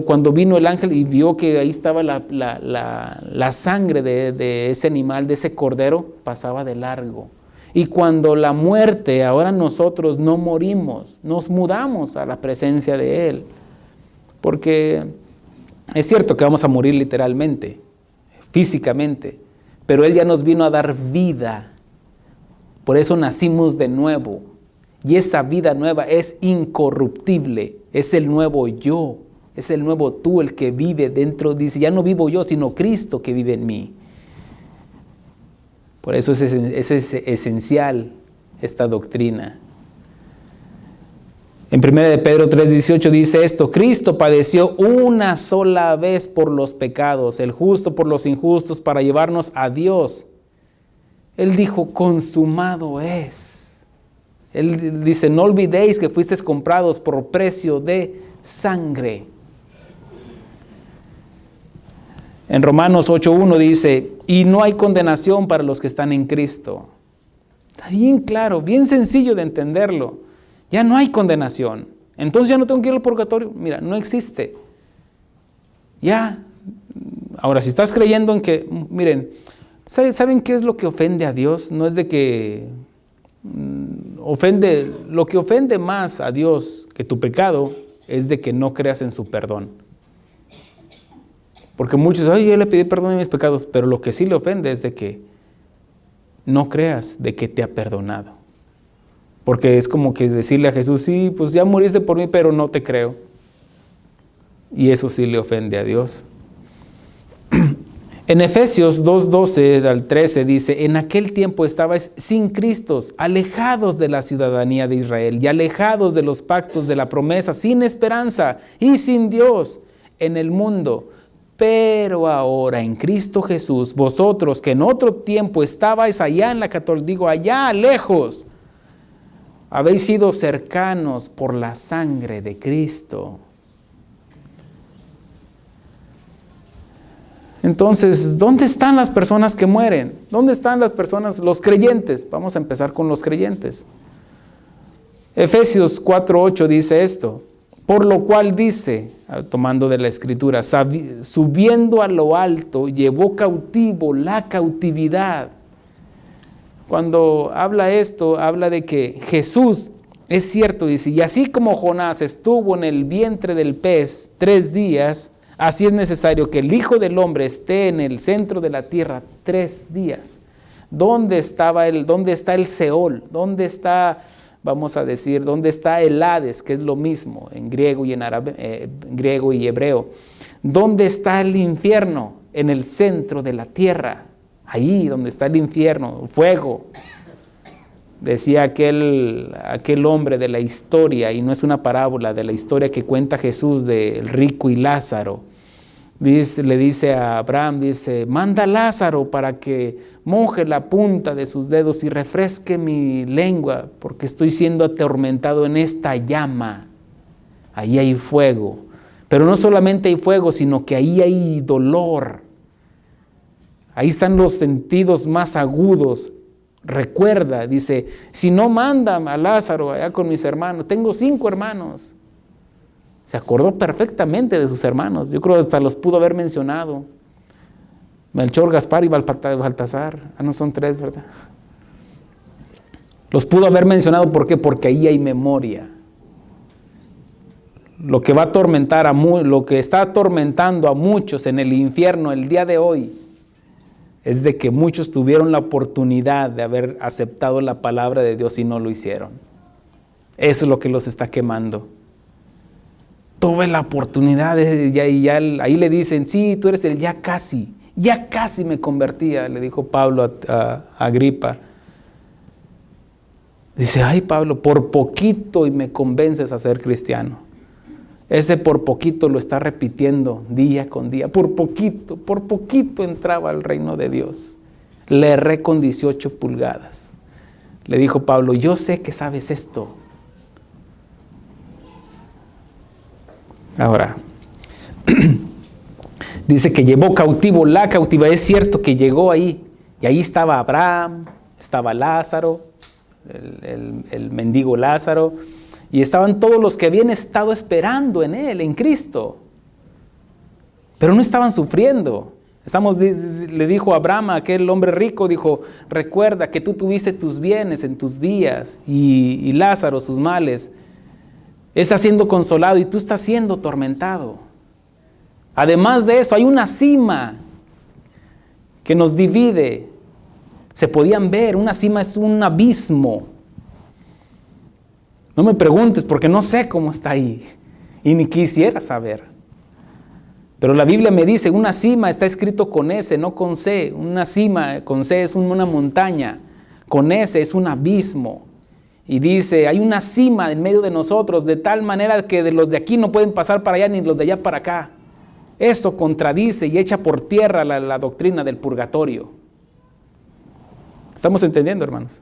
Cuando vino el ángel y vio que ahí estaba la sangre de ese animal, de ese cordero, pasaba de largo. Y cuando la muerte, ahora nosotros no morimos, nos mudamos a la presencia de Él. Porque es cierto que vamos a morir literalmente, físicamente, pero Él ya nos vino a dar vida. Por eso nacimos de nuevo. Y esa vida nueva es incorruptible, es el nuevo yo. Es el nuevo tú el que vive dentro, dice, ya no vivo yo, sino Cristo que vive en mí. Por eso es esencial esta doctrina. En 1 de Pedro 3:18 dice esto, Cristo padeció una sola vez por los pecados, el justo por los injustos, para llevarnos a Dios. Él dijo, consumado es. Él dice, no olvidéis que fuisteis comprados por precio de sangre. En Romanos 8:1 dice, y no hay condenación para los que están en Cristo. Está bien claro, bien sencillo de entenderlo. Ya no hay condenación. Entonces ya no tengo que ir al purgatorio. Mira, no existe. Ya. Ahora, si estás creyendo en que, miren, ¿saben qué es lo que ofende a Dios? No es de que lo que ofende más a Dios que tu pecado es de que no creas en su perdón. Porque muchos, yo le pedí perdón de mis pecados, pero lo que sí le ofende es de que no creas de que te ha perdonado. Porque es como que decirle a Jesús, sí, pues ya moriste por mí, pero no te creo. Y eso sí le ofende a Dios. En Efesios 2:12 al 13 dice, en aquel tiempo estabais sin Cristo, alejados de la ciudadanía de Israel y alejados de los pactos de la promesa, sin esperanza y sin Dios en el mundo. Pero ahora en Cristo Jesús, vosotros que en otro tiempo estabais allá en la allá lejos, habéis sido cercanos por la sangre de Cristo. Entonces, ¿dónde están las personas que mueren? ¿Dónde están las personas, los creyentes? Vamos a empezar con los creyentes. Efesios 4:8 dice esto. Por lo cual dice, tomando de la Escritura, subiendo a lo alto, llevó cautivo la cautividad. Cuando habla esto, habla de que Jesús, es cierto, dice, y así como Jonás estuvo en el vientre del pez 3 días, así es necesario que el Hijo del Hombre esté en el centro de la tierra 3 días. ¿Dónde está el Seol? ¿Dónde está, vamos a decir, dónde está el Hades, que es lo mismo en griego y en árabe, griego y hebreo? ¿Dónde está el infierno? En el centro de la tierra. ahí donde está el infierno, fuego. Decía aquel hombre de la historia, y no es una parábola, de la historia que cuenta Jesús del rico y Lázaro. Le dice a Abraham, manda a Lázaro para que moje la punta de sus dedos y refresque mi lengua, porque estoy siendo atormentado en esta llama. Ahí hay fuego, pero no solamente hay fuego, sino que ahí hay dolor. Ahí están los sentidos más agudos. Recuerda, dice, si no manda a Lázaro allá con mis hermanos, tengo 5 hermanos. Se acordó perfectamente de sus hermanos. Yo creo que hasta los pudo haber mencionado. Melchor, Gaspar y Baltasar. No son 3, ¿verdad? Los pudo haber mencionado, ¿por qué? Porque ahí hay memoria. Lo que va a atormentar lo que está atormentando a muchos en el infierno el día de hoy es de que muchos tuvieron la oportunidad de haber aceptado la palabra de Dios y no lo hicieron. Eso es lo que los está quemando. Tuve la oportunidad y ahí le dicen, sí, tú eres el ya casi me convertía, le dijo Pablo a Agripa. Dice, ay Pablo, por poquito y me convences a ser cristiano. Ese por poquito lo está repitiendo día con día. Por poquito entraba al reino de Dios. Le erré con 18 pulgadas. Le dijo Pablo, yo sé que sabes esto. Ahora, dice que llevó cautivo la cautividad. Es cierto que llegó ahí. Y ahí estaba Abraham, estaba Lázaro, el mendigo Lázaro. Y estaban todos los que habían estado esperando en Él, en Cristo. Pero no estaban sufriendo. Le dijo Abraham a aquel hombre rico, dijo, recuerda que tú tuviste tus bienes en tus días y Lázaro sus males. Él está siendo consolado y tú estás siendo atormentado. Además de eso, hay una cima que nos divide. Se podían ver, una cima es un abismo. No me preguntes porque no sé cómo está ahí y ni quisiera saber. Pero la Biblia me dice, una cima está escrito con S, no con C. Una cima con C es una montaña, con S es un abismo. Y dice, hay una cima en medio de nosotros, de tal manera que de los de aquí no pueden pasar para allá ni los de allá para acá. Eso contradice y echa por tierra la doctrina del purgatorio. ¿Estamos entendiendo, hermanos?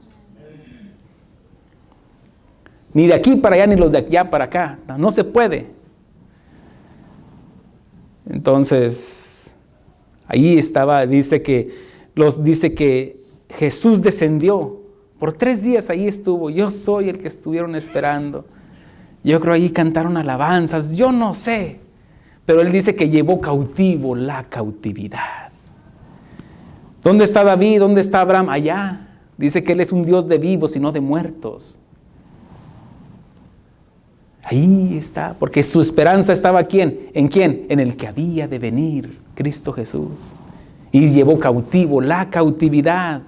Ni de aquí para allá, ni los de allá para acá. No se puede. Entonces, ahí estaba, dice que Jesús descendió. Por 3 días ahí estuvo. Yo soy el que estuvieron esperando. Yo creo ahí cantaron alabanzas. Yo no sé. Pero él dice que llevó cautivo la cautividad. ¿Dónde está David? ¿Dónde está Abraham? Allá. Dice que él es un Dios de vivos y no de muertos. Ahí está, porque su esperanza estaba ¿en quién? En el que había de venir, Cristo Jesús. Y llevó cautivo la cautividad.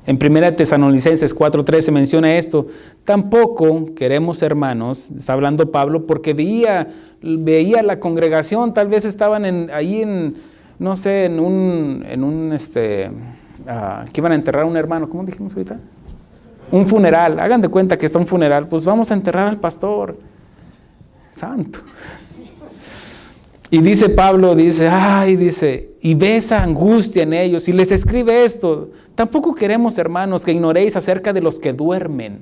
En 1 Tesalonicenses 4:13 menciona esto. Tampoco queremos, hermanos, está hablando Pablo, porque veía la congregación, tal vez estaban que iban a enterrar a un hermano. ¿Cómo dijimos ahorita? Un funeral. Hagan de cuenta que está un funeral. Pues vamos a enterrar al pastor. Santo. Y dice Pablo, y ve esa angustia en ellos. Y les escribe esto. Tampoco queremos, hermanos, que ignoréis acerca de los que duermen.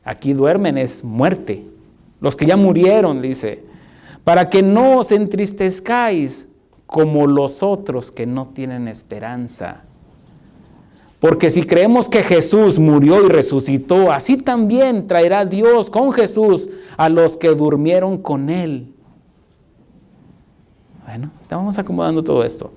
Aquí duermen es muerte. Los que ya murieron, dice. Para que no os entristezcáis como los otros que no tienen esperanza. Porque si creemos que Jesús murió y resucitó, así también traerá Dios con Jesús a los que durmieron con Él. Bueno, estamos acomodando todo esto.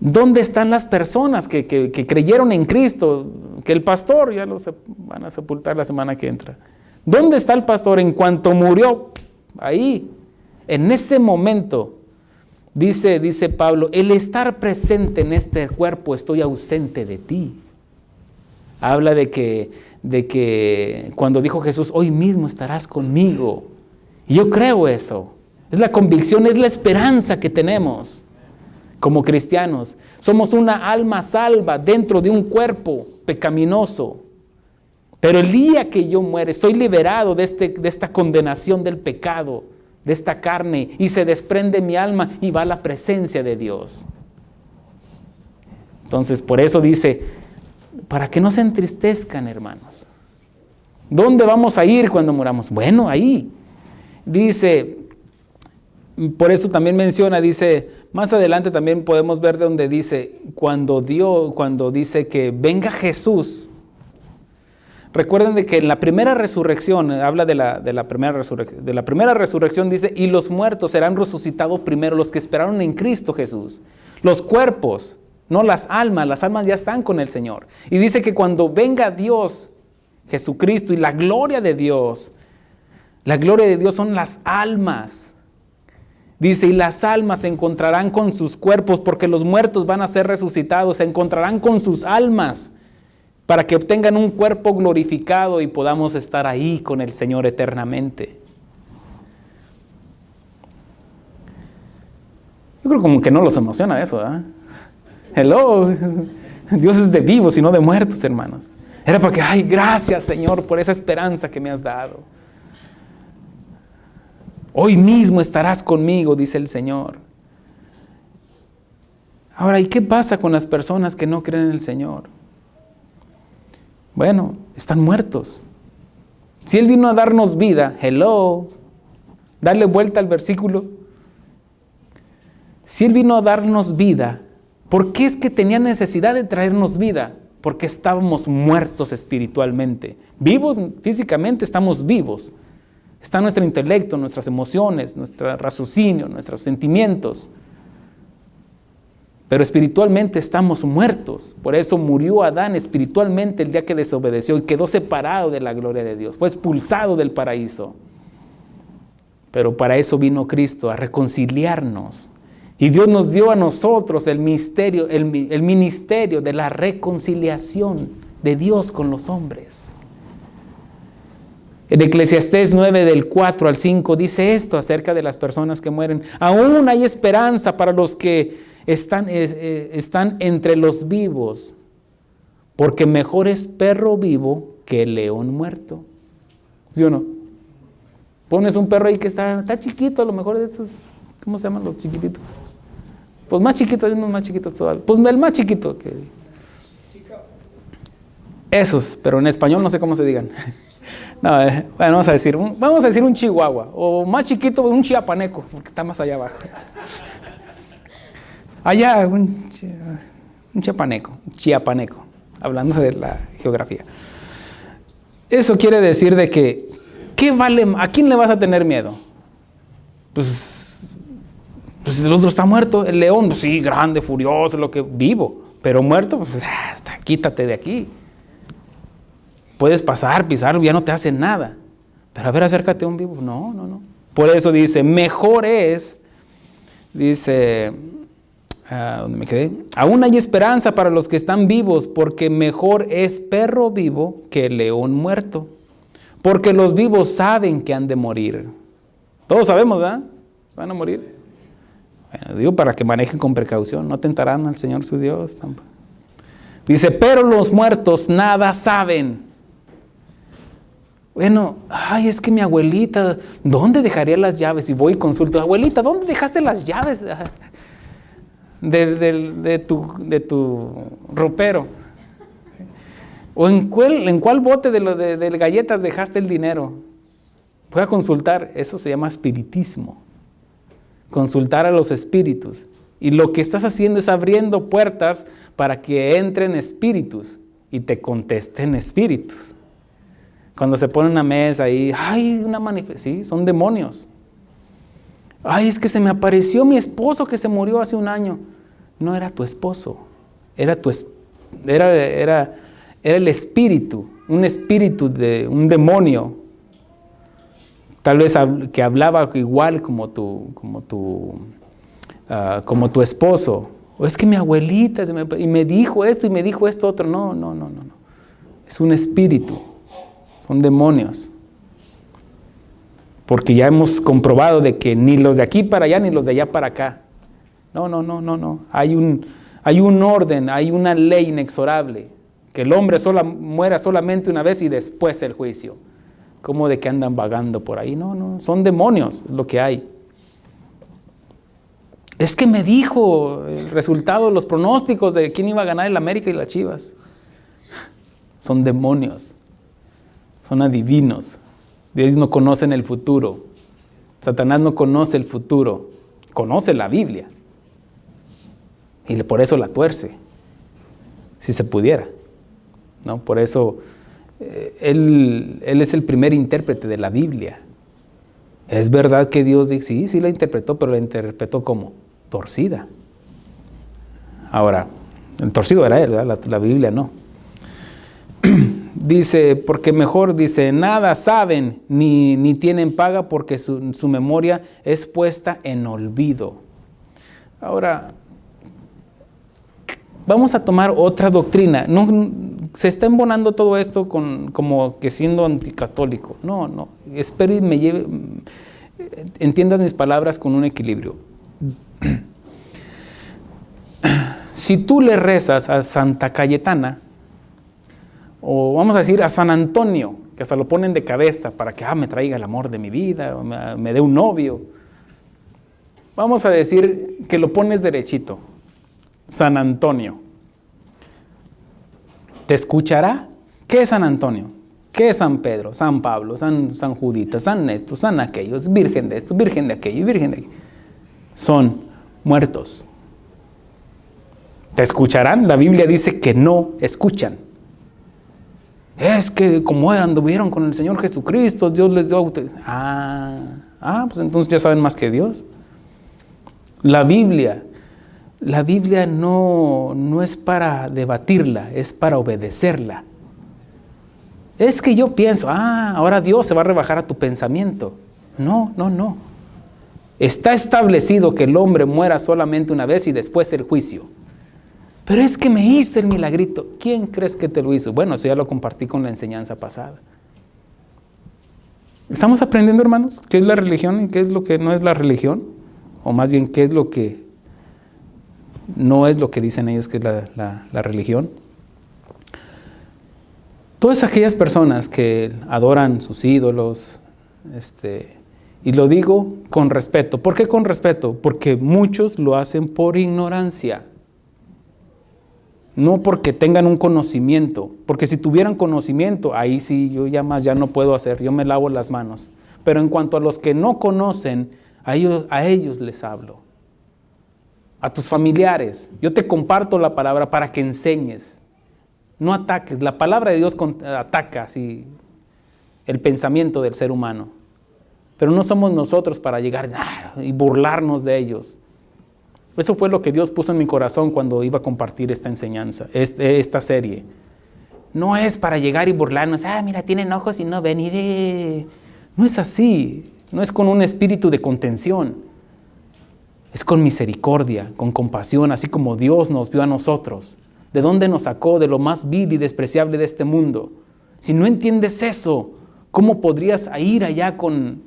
¿Dónde están las personas que creyeron en Cristo? Que el pastor ya lo van a sepultar la semana que entra. ¿Dónde está el pastor? En cuanto murió, ahí, en ese momento, dice Pablo, el estar presente en este cuerpo, estoy ausente de ti. Habla de que cuando dijo Jesús, hoy mismo estarás conmigo. Y yo creo eso. Es la convicción, es la esperanza que tenemos. como cristianos. Somos una alma salva dentro de un cuerpo pecaminoso. Pero el día que yo muere, soy liberado de esta condenación del pecado, de esta carne, y se desprende mi alma y va a la presencia de Dios. Entonces, por eso dice, para que no se entristezcan, hermanos. ¿Dónde vamos a ir cuando muramos? Bueno, ahí. Dice, por eso también menciona, dice, más adelante también podemos ver de donde dice, cuando dice que venga Jesús. Recuerden de que en la primera resurrección, habla de la primera resurrección, dice, y los muertos serán resucitados primero, los que esperaron en Cristo Jesús. Los cuerpos, no las almas ya están con el Señor. Y dice que cuando venga Dios, Jesucristo, y la gloria de Dios son las almas. Dice, y las almas se encontrarán con sus cuerpos, porque los muertos van a ser resucitados, se encontrarán con sus almas, para que obtengan un cuerpo glorificado y podamos estar ahí con el Señor eternamente. Yo creo como que no los emociona eso, ¿eh? Hello, Dios es de vivos y no de muertos, hermanos. Era porque, ay, gracias, Señor, por esa esperanza que me has dado. Hoy mismo estarás conmigo, dice el Señor. Ahora, ¿y qué pasa con las personas que no creen en el Señor? Bueno, están muertos. Si Él vino a darnos vida, hello, darle vuelta al versículo. Si Él vino a darnos vida, ¿por qué es que tenía necesidad de traernos vida? Porque estábamos muertos espiritualmente. Vivos físicamente, estamos vivos. Está nuestro intelecto, nuestras emociones, nuestro raciocinio, nuestros sentimientos. Pero espiritualmente estamos muertos. Por eso murió Adán espiritualmente el día que desobedeció y quedó separado de la gloria de Dios. Fue expulsado del paraíso. Pero para eso vino Cristo, a reconciliarnos. Y Dios nos dio a nosotros el ministerio de la reconciliación de Dios con los hombres. En Eclesiastés 9, del 4 al 5, dice esto acerca de las personas que mueren. Aún hay esperanza para los que están entre los vivos, porque mejor es perro vivo que león muerto. ¿Sí o no? Pones un perro ahí que está chiquito, a lo mejor de esos, ¿cómo se llaman los chiquititos? Pues más chiquitos, hay unos más chiquitos todavía. Pues el más chiquito que... Esos, pero en español no sé cómo se digan. No, bueno, vamos a decir un chihuahua, o más chiquito, un chiapaneco, porque está más allá abajo. Allá, un chiapaneco, hablando de la geografía. Eso quiere decir de que, ¿qué vale? ¿A quién le vas a tener miedo? Pues el otro está muerto, el león, pues sí, grande, furioso, lo que vivo, pero muerto, pues quítate de aquí. Puedes pasar, pisar, ya no te hace nada. Pero a ver, acércate a un vivo. No. Por eso dice, mejor es, dice, ¿dónde me quedé? Aún hay esperanza para los que están vivos, porque mejor es perro vivo que león muerto. Porque los vivos saben que han de morir. Todos sabemos, ¿verdad? Van a morir. Bueno, digo para que manejen con precaución, no tentarán al Señor su Dios tampoco. Dice, pero los muertos nada saben. Bueno, es que mi abuelita, ¿dónde dejaría las llaves? Y voy y consulto, abuelita, ¿dónde dejaste las llaves de tu ropero? ¿O en cuál bote de galletas dejaste el dinero? Voy a consultar, eso se llama espiritismo. Consultar a los espíritus. Y lo que estás haciendo es abriendo puertas para que entren espíritus y te contesten espíritus. Cuando se pone una mesa ahí, sí, son demonios. Es que se me apareció mi esposo que se murió hace un año. No era tu esposo, era el espíritu, un espíritu de un demonio. Tal vez que hablaba igual como tu esposo. O es que mi abuelita y me dijo esto y me dijo esto otro. No. Es un espíritu. Son demonios. Porque ya hemos comprobado de que ni los de aquí para allá ni los de allá para acá. No. Hay un orden, hay una ley inexorable. Que el hombre muera solamente una vez y después el juicio. ¿Cómo de que andan vagando por ahí? No, son demonios lo que hay. Es que me dijo el resultado, los pronósticos de quién iba a ganar el América y las Chivas. Son demonios, son adivinos. Ellos no conocen el futuro. Satanás no conoce el futuro, conoce la Biblia. Y por eso la tuerce, si se pudiera. ¿No? Por eso él es el primer intérprete de la Biblia. Es verdad que Dios dice, sí la interpretó, pero la interpretó como torcida. Ahora, el torcido era él, ¿verdad? La Biblia no. Dice, porque mejor, dice, nada saben ni tienen paga porque su memoria es puesta en olvido. Ahora, vamos a tomar otra doctrina. No, se está embonando todo esto como que siendo anticatólico. No. Espero y entiendas mis palabras con un equilibrio. Si tú le rezas a Santa Cayetana, o vamos a decir a San Antonio, que hasta lo ponen de cabeza para que me traiga el amor de mi vida, o me dé un novio. Vamos a decir que lo pones derechito. San Antonio. ¿Te escuchará? ¿Qué es San Antonio? ¿Qué es San Pedro, San Pablo, San Judita, San esto, San aquellos, virgen de esto, virgen de aquello, virgen de aquello? Son muertos. ¿Te escucharán? La Biblia dice que no escuchan. Es que como anduvieron con el Señor Jesucristo, Dios les dio autoridad. Pues entonces ya saben más que Dios. La Biblia no es para debatirla, es para obedecerla. Es que yo pienso, ahora Dios se va a rebajar a tu pensamiento. No. Está establecido que el hombre muera solamente una vez y después el juicio. Pero es que me hizo el milagrito. ¿Quién crees que te lo hizo? Bueno, eso ya lo compartí con la enseñanza pasada. ¿Estamos aprendiendo, hermanos, qué es la religión y qué es lo que no es la religión? O más bien, ¿qué es lo que no es lo que dicen ellos que es la religión? Todas aquellas personas que adoran sus ídolos, y lo digo con respeto. ¿Por qué con respeto? Porque muchos lo hacen por ignorancia. No porque tengan un conocimiento, porque si tuvieran conocimiento, ahí sí, yo ya no puedo hacer, yo me lavo las manos. Pero en cuanto a los que no conocen, a ellos les hablo. A tus familiares, yo te comparto la palabra para que enseñes, no ataques. La palabra de Dios ataca así el pensamiento del ser humano, pero no somos nosotros para llegar y burlarnos de ellos. Eso fue lo que Dios puso en mi corazón cuando iba a compartir esta enseñanza, esta serie. No es para llegar y burlarnos, mira, tienen ojos y no ven. No es así, no es con un espíritu de contención. Es con misericordia, con compasión, así como Dios nos vio a nosotros. ¿De dónde nos sacó? De lo más vil y despreciable de este mundo. Si no entiendes eso, ¿cómo podrías ir allá con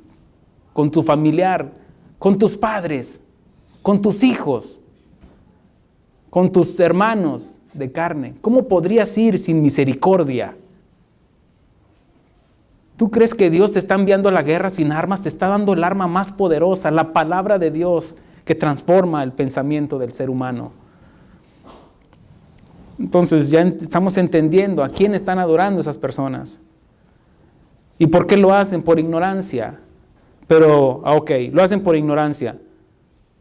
tu familiar, con tus padres, con tus hijos, con tus hermanos de carne? ¿Cómo podrías ir sin misericordia? ¿Tú crees que Dios te está enviando a la guerra sin armas? Te está dando el arma más poderosa, la palabra de Dios, que transforma el pensamiento del ser humano. Entonces ya estamos entendiendo a quién están adorando esas personas. ¿Y por qué lo hacen? Por ignorancia. Pero, lo hacen por ignorancia.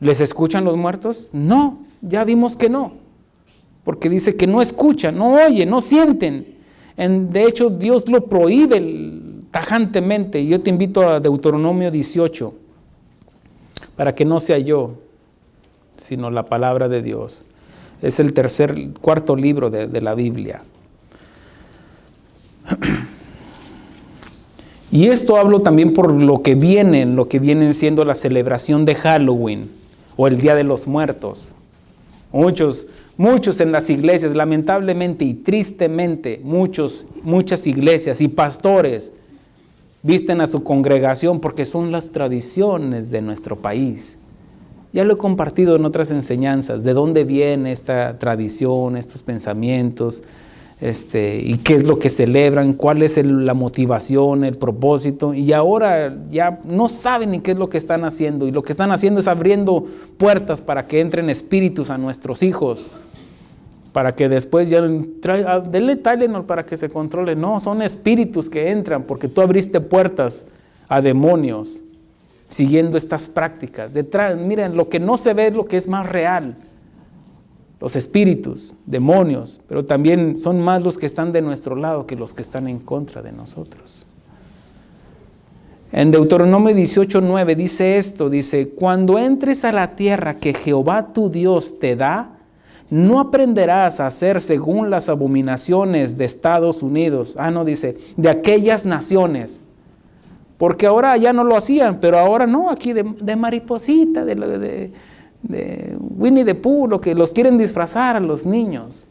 ¿Les escuchan los muertos? No, ya vimos que no. Porque dice que no escuchan, no oyen, no sienten. De hecho, Dios lo prohíbe tajantemente. Yo te invito a Deuteronomio 18, para que no sea yo, sino la palabra de Dios. Es el cuarto libro de la Biblia. Y esto hablo también por lo que vienen siendo la celebración de Halloween o el Día de los Muertos. Muchos en las iglesias, lamentablemente y tristemente, muchas iglesias y pastores visten a su congregación porque son las tradiciones de nuestro país. Ya lo he compartido en otras enseñanzas, de dónde viene esta tradición, estos pensamientos, y qué es lo que celebran, cuál es la motivación, el propósito. Y ahora ya no saben ni qué es lo que están haciendo. Y lo que están haciendo es abriendo puertas para que entren espíritus a nuestros hijos. Para que después ya denle Tylenol para que se controle. No, son espíritus que entran porque tú abriste puertas a demonios siguiendo estas prácticas. Detrás, miren, lo que no se ve es lo que es más real. Los espíritus, demonios, pero también son más los que están de nuestro lado que los que están en contra de nosotros. En Deuteronomio 18:9 dice esto, dice, cuando entres a la tierra que Jehová tu Dios te da, no aprenderás a hacer según las abominaciones de Estados Unidos. No, dice, de aquellas naciones. Porque ahora ya no lo hacían, pero ahora no, aquí de mariposita, de Winnie the Pooh, lo que los quieren disfrazar a los niños.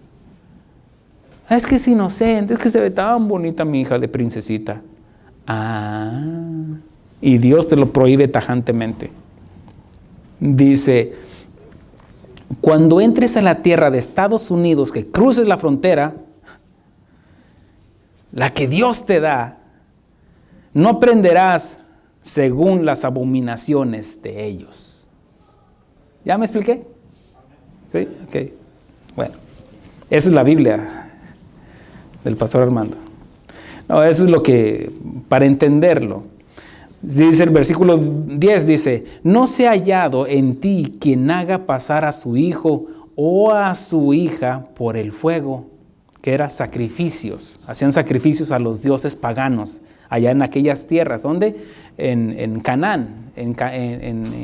Es que es inocente, es que se ve tan bonita mi hija de princesita. Y Dios te lo prohíbe tajantemente. Dice, cuando entres a la tierra de Estados Unidos, que cruces la frontera, la que Dios te da, no aprenderás según las abominaciones de ellos. ¿Ya me expliqué? ¿Sí? Ok. Bueno, esa es la Biblia del pastor Armando. No, eso es lo que, para entenderlo. Dice el versículo 10, dice, no se ha hallado en ti quien haga pasar a su hijo o a su hija por el fuego, que eran sacrificios. Hacían sacrificios a los dioses paganos, allá en aquellas tierras. ¿Dónde? En Canaán. En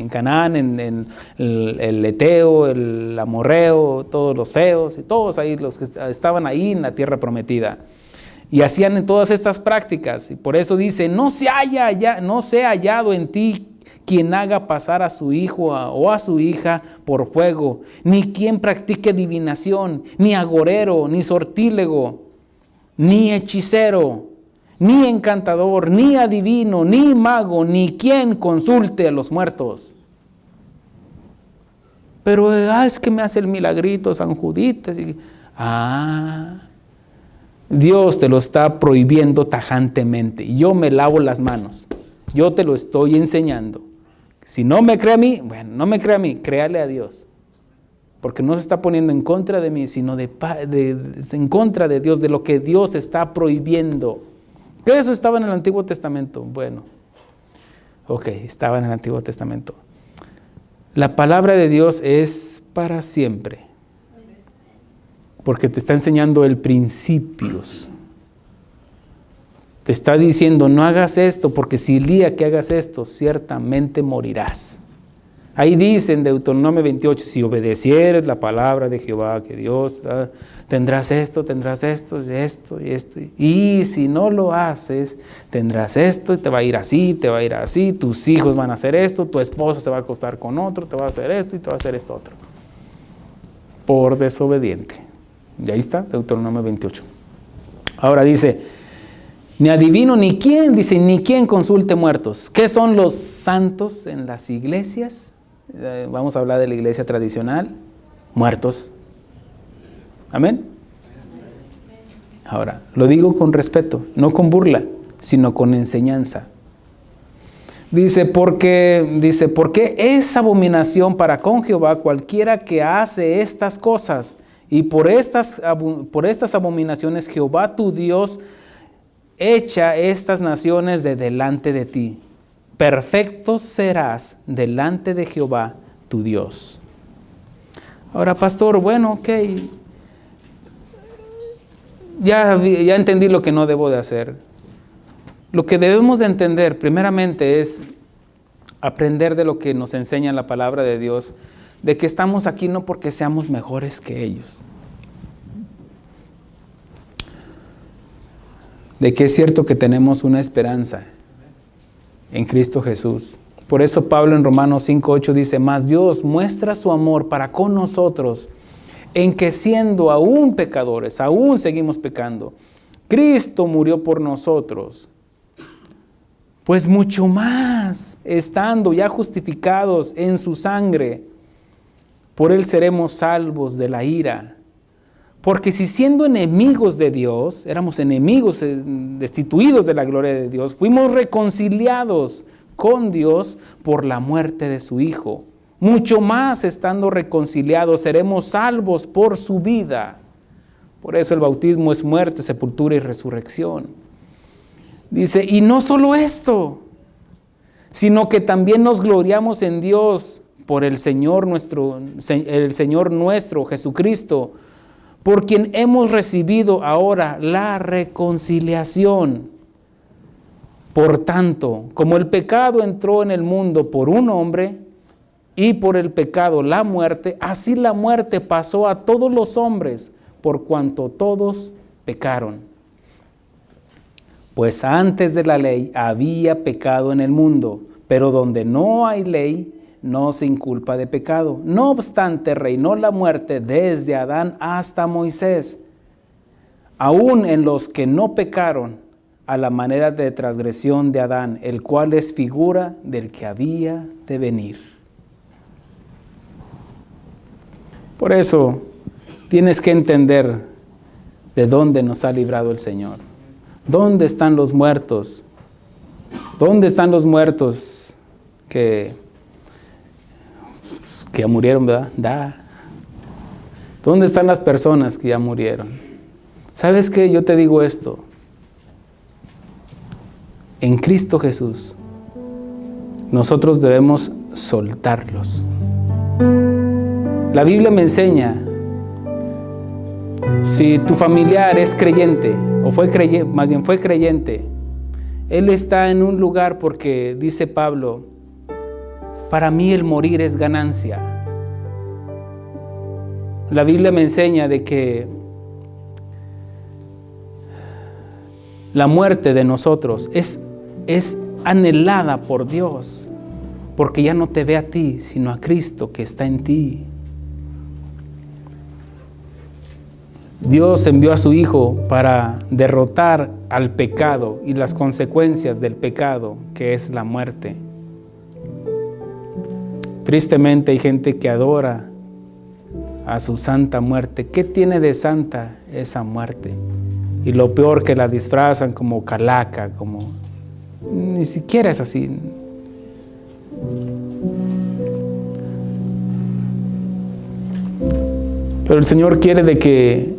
Canaán, en el Eteo, el Amorreo, todos los feos, y todos ahí los que estaban ahí en la tierra prometida. Y hacían todas estas prácticas. Y por eso dice, no se ha hallado en ti quien haga pasar a su hijo o a su hija por fuego, ni quien practique adivinación, ni agorero, ni sortílego, ni hechicero, ni encantador, ni adivino, ni mago, ni quien consulte a los muertos. Pero es que me hace el milagrito San Juditas. Dios te lo está prohibiendo tajantemente. Y yo me lavo las manos. Yo te lo estoy enseñando. Si no me cree a mí, bueno, no me cree a mí, créale a Dios. Porque no se está poniendo en contra de mí, sino en contra de Dios, de lo que Dios está prohibiendo. ¿Que eso estaba en el Antiguo Testamento? Bueno, ok, estaba en el Antiguo Testamento. La palabra de Dios es para siempre. Porque te está enseñando el principios. Te está diciendo, no hagas esto, porque si el día que hagas esto, ciertamente morirás. Ahí dice en Deuteronomio 28, si obedecieres la palabra de Jehová, que Dios, tendrás esto, esto y esto. Y si no lo haces, tendrás esto y te va a ir así, tus hijos van a hacer esto, tu esposa se va a acostar con otro, te va a hacer esto y te va a hacer esto otro. Por desobediente. Y ahí está, Deuteronomio 28. Ahora dice, ni adivino ni quien consulte muertos. ¿Qué son los santos en las iglesias? Vamos a hablar de la iglesia tradicional. Muertos. Amén. Ahora, lo digo con respeto, no con burla, sino con enseñanza. Dice, porque es abominación para con Jehová cualquiera que hace estas cosas. Y por estas abominaciones Jehová tu Dios echa estas naciones de delante de ti. Perfecto serás delante de Jehová tu Dios. Ahora, pastor, bueno, ok. Ya entendí lo que no debo de hacer. Lo que debemos de entender primeramente es aprender de lo que nos enseña la palabra de Dios, de que estamos aquí no porque seamos mejores que ellos. De que es cierto que tenemos una esperanza en Cristo Jesús. Por eso Pablo en Romanos 5:8 dice, mas Dios muestra su amor para con nosotros, en que siendo aún pecadores, aún seguimos pecando, Cristo murió por nosotros. Pues mucho más, estando ya justificados en su sangre, por él seremos salvos de la ira. Porque si siendo enemigos de Dios, éramos enemigos destituidos de la gloria de Dios, fuimos reconciliados con Dios por la muerte de su Hijo. Mucho más estando reconciliados, seremos salvos por su vida. Por eso el bautismo es muerte, sepultura y resurrección. Dice, y no solo esto, sino que también nos gloriamos en Dios por el Señor nuestro Jesucristo, por quien hemos recibido ahora la reconciliación. Por tanto, como el pecado entró en el mundo por un hombre, y por el pecado la muerte, así la muerte pasó a todos los hombres, por cuanto todos pecaron. Pues antes de la ley había pecado en el mundo, pero donde no hay ley, no se inculpa de pecado. No obstante, reinó la muerte desde Adán hasta Moisés, aún en los que no pecaron, a la manera de transgresión de Adán, el cual es figura del que había de venir. Por eso tienes que entender de dónde nos ha librado el Señor. ¿Dónde están los muertos? ¿Dónde están los muertos que ya murieron, verdad? ¿Dónde están las personas que ya murieron? ¿Sabes qué? Yo te digo esto. En Cristo Jesús, nosotros debemos soltarlos. La Biblia me enseña, si tu familiar es creyente, o fue creyente, él está en un lugar porque, dice Pablo, para mí el morir es ganancia. La Biblia me enseña de que la muerte de nosotros es anhelada por Dios, porque ya no te ve a ti, sino a Cristo que está en ti. Dios envió a su Hijo para derrotar al pecado y las consecuencias del pecado, que es la muerte. Tristemente hay gente que adora a su santa muerte. ¿Qué tiene de santa esa muerte? Y lo peor, que la disfrazan como calaca, como ni siquiera es así. Pero el Señor quiere de que,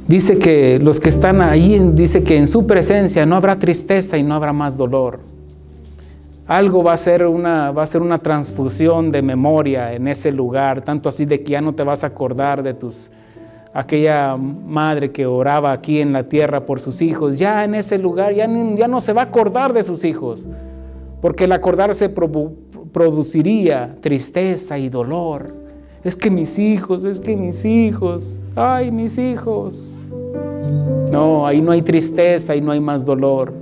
dice que los que están ahí, dice que en su presencia no habrá tristeza y no habrá más dolor. Algo va a ser una transfusión de memoria en ese lugar, tanto así de que ya no te vas a acordar de aquella madre que oraba aquí en la tierra por sus hijos. Ya en ese lugar ya no se va a acordar de sus hijos, porque el acordarse produciría tristeza y dolor. Es que mis hijos, ay, mis hijos. No, ahí no hay tristeza y no hay más dolor,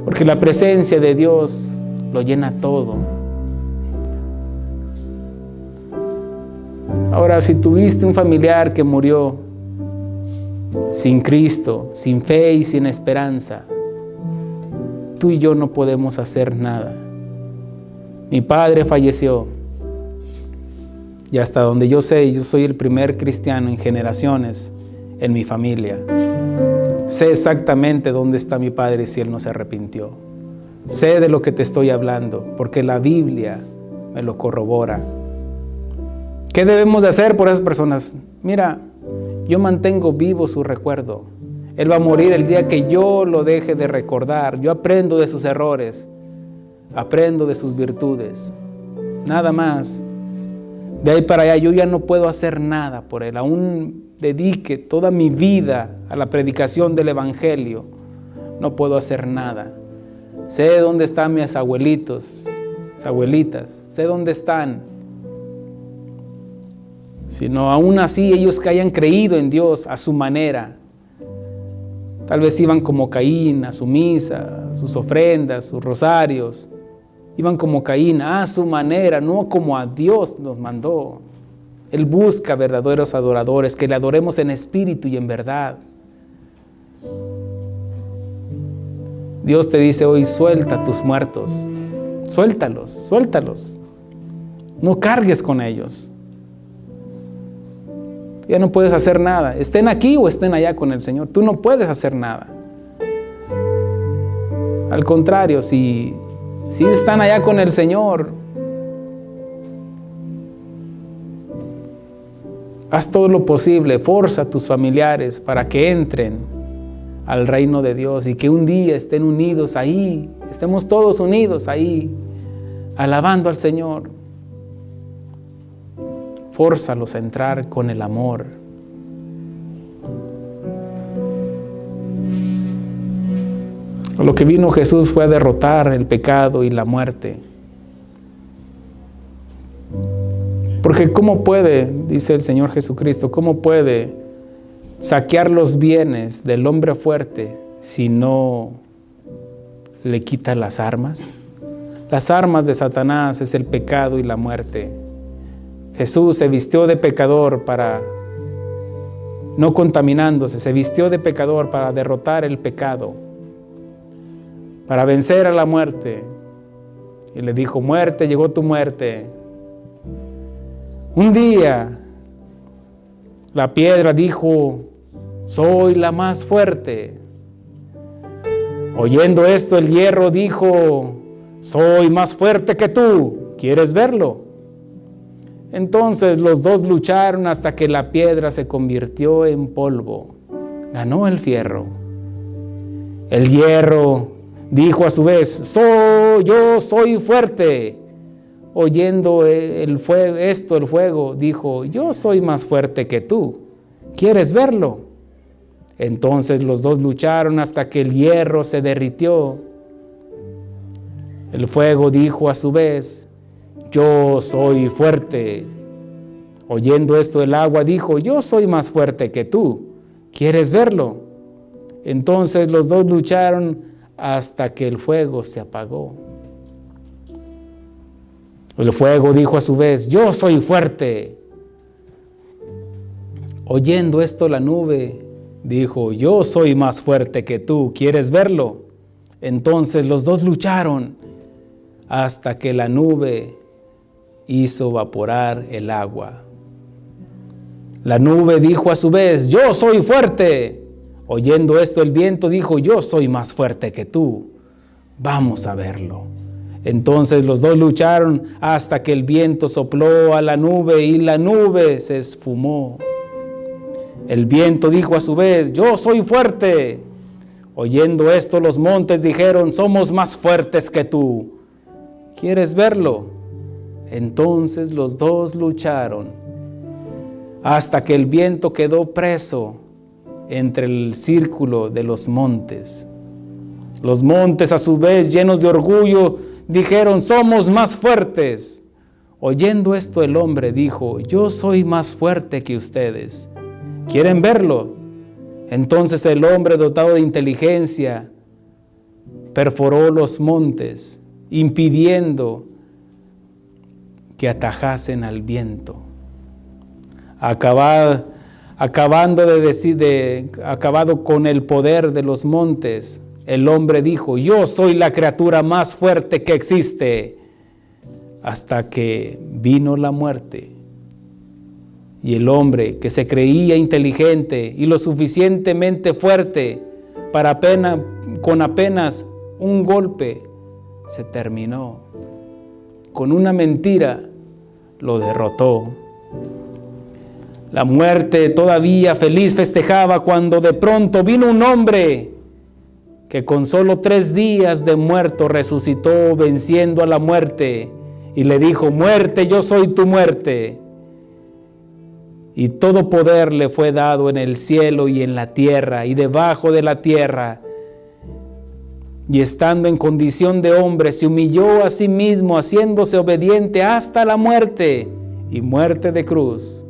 porque la presencia de Dios lo llena todo. Ahora, si tuviste un familiar que murió sin Cristo, sin fe y sin esperanza, tú y yo no podemos hacer nada. Mi padre falleció, y hasta donde yo sé, yo soy el primer cristiano en generaciones en mi familia. Sé exactamente dónde está mi padre si él no se arrepintió. Sé de lo que te estoy hablando, porque la Biblia me lo corrobora. ¿Qué debemos de hacer por esas personas? Mira, yo mantengo vivo su recuerdo. Él va a morir el día que yo lo deje de recordar. Yo aprendo de sus errores, aprendo de sus virtudes, nada más. De ahí para allá yo ya no puedo hacer nada por él. Aún dedique toda mi vida a la predicación del Evangelio, no puedo hacer nada. Sé dónde están mis abuelitos, mis abuelitas, sé dónde están. Sino aún así ellos que hayan creído en Dios a su manera. Tal vez iban como Caín a su misa, sus ofrendas, sus rosarios. Iban como Caín a su manera, no como a Dios nos mandó. Él busca verdaderos adoradores, que le adoremos en espíritu y en verdad. Dios te dice hoy, suelta a tus muertos. Suéltalos, suéltalos. No cargues con ellos. Ya no puedes hacer nada. Estén aquí o estén allá con el Señor. Tú no puedes hacer nada. Al contrario, si están allá con el Señor, haz todo lo posible, forza a tus familiares para que entren al reino de Dios y que un día estén unidos ahí, estemos todos unidos ahí, alabando al Señor. Fórzalos a entrar con el amor. Lo que vino Jesús fue a derrotar el pecado y la muerte. Porque ¿cómo puede, dice el Señor Jesucristo, cómo puede saquear los bienes del hombre fuerte si no le quita las armas? Las armas de Satanás es el pecado y la muerte. Jesús se vistió de pecador para, no contaminándose, se vistió de pecador para derrotar el pecado, para vencer a la muerte. Y le dijo, muerte, llegó tu muerte. Un día la piedra dijo, soy la más fuerte. Oyendo esto, el hierro dijo, soy más fuerte que tú. ¿Quieres verlo? Entonces los dos lucharon hasta que la piedra se convirtió en polvo. Ganó el fierro. El hierro dijo a su vez, yo soy fuerte. Oyendo el fuego dijo, yo soy más fuerte que tú. ¿Quieres verlo? Entonces los dos lucharon hasta que el hierro se derritió. El fuego dijo a su vez, yo soy fuerte. Oyendo esto, el agua dijo, yo soy más fuerte que tú. ¿Quieres verlo? Entonces los dos lucharon hasta que el fuego se apagó. El fuego dijo a su vez, yo soy fuerte. Oyendo esto, la nube dijo, yo soy más fuerte que tú. ¿Quieres verlo? Entonces los dos lucharon hasta que la nube hizo evaporar el agua. La nube dijo a su vez, yo soy fuerte. Oyendo esto, el viento dijo, yo soy más fuerte que tú. Vamos a verlo. Entonces los dos lucharon hasta que el viento sopló a la nube y la nube se esfumó. El viento dijo a su vez, yo soy fuerte. Oyendo esto, los montes dijeron, somos más fuertes que tú. ¿Quieres verlo? Entonces los dos lucharon hasta que el viento quedó preso entre el círculo de los montes. Los montes, a su vez, llenos de orgullo, dijeron, somos más fuertes. Oyendo esto, el hombre dijo, yo soy más fuerte que ustedes. ¿Quieren verlo? Entonces el hombre, dotado de inteligencia, perforó los montes, impidiendo que atajasen al viento. Acabado con el poder de los montes, el hombre dijo, yo soy la criatura más fuerte que existe, hasta que vino la muerte. Y el hombre, que se creía inteligente y lo suficientemente fuerte para con apenas un golpe, se terminó. Con una mentira lo derrotó. La muerte todavía feliz festejaba cuando de pronto vino un hombre que con solo 3 días de muerto resucitó venciendo a la muerte y le dijo, muerte, yo soy tu muerte. Y todo poder le fue dado en el cielo y en la tierra y debajo de la tierra. Y estando en condición de hombre, se humilló a sí mismo, haciéndose obediente hasta la muerte y muerte de cruz.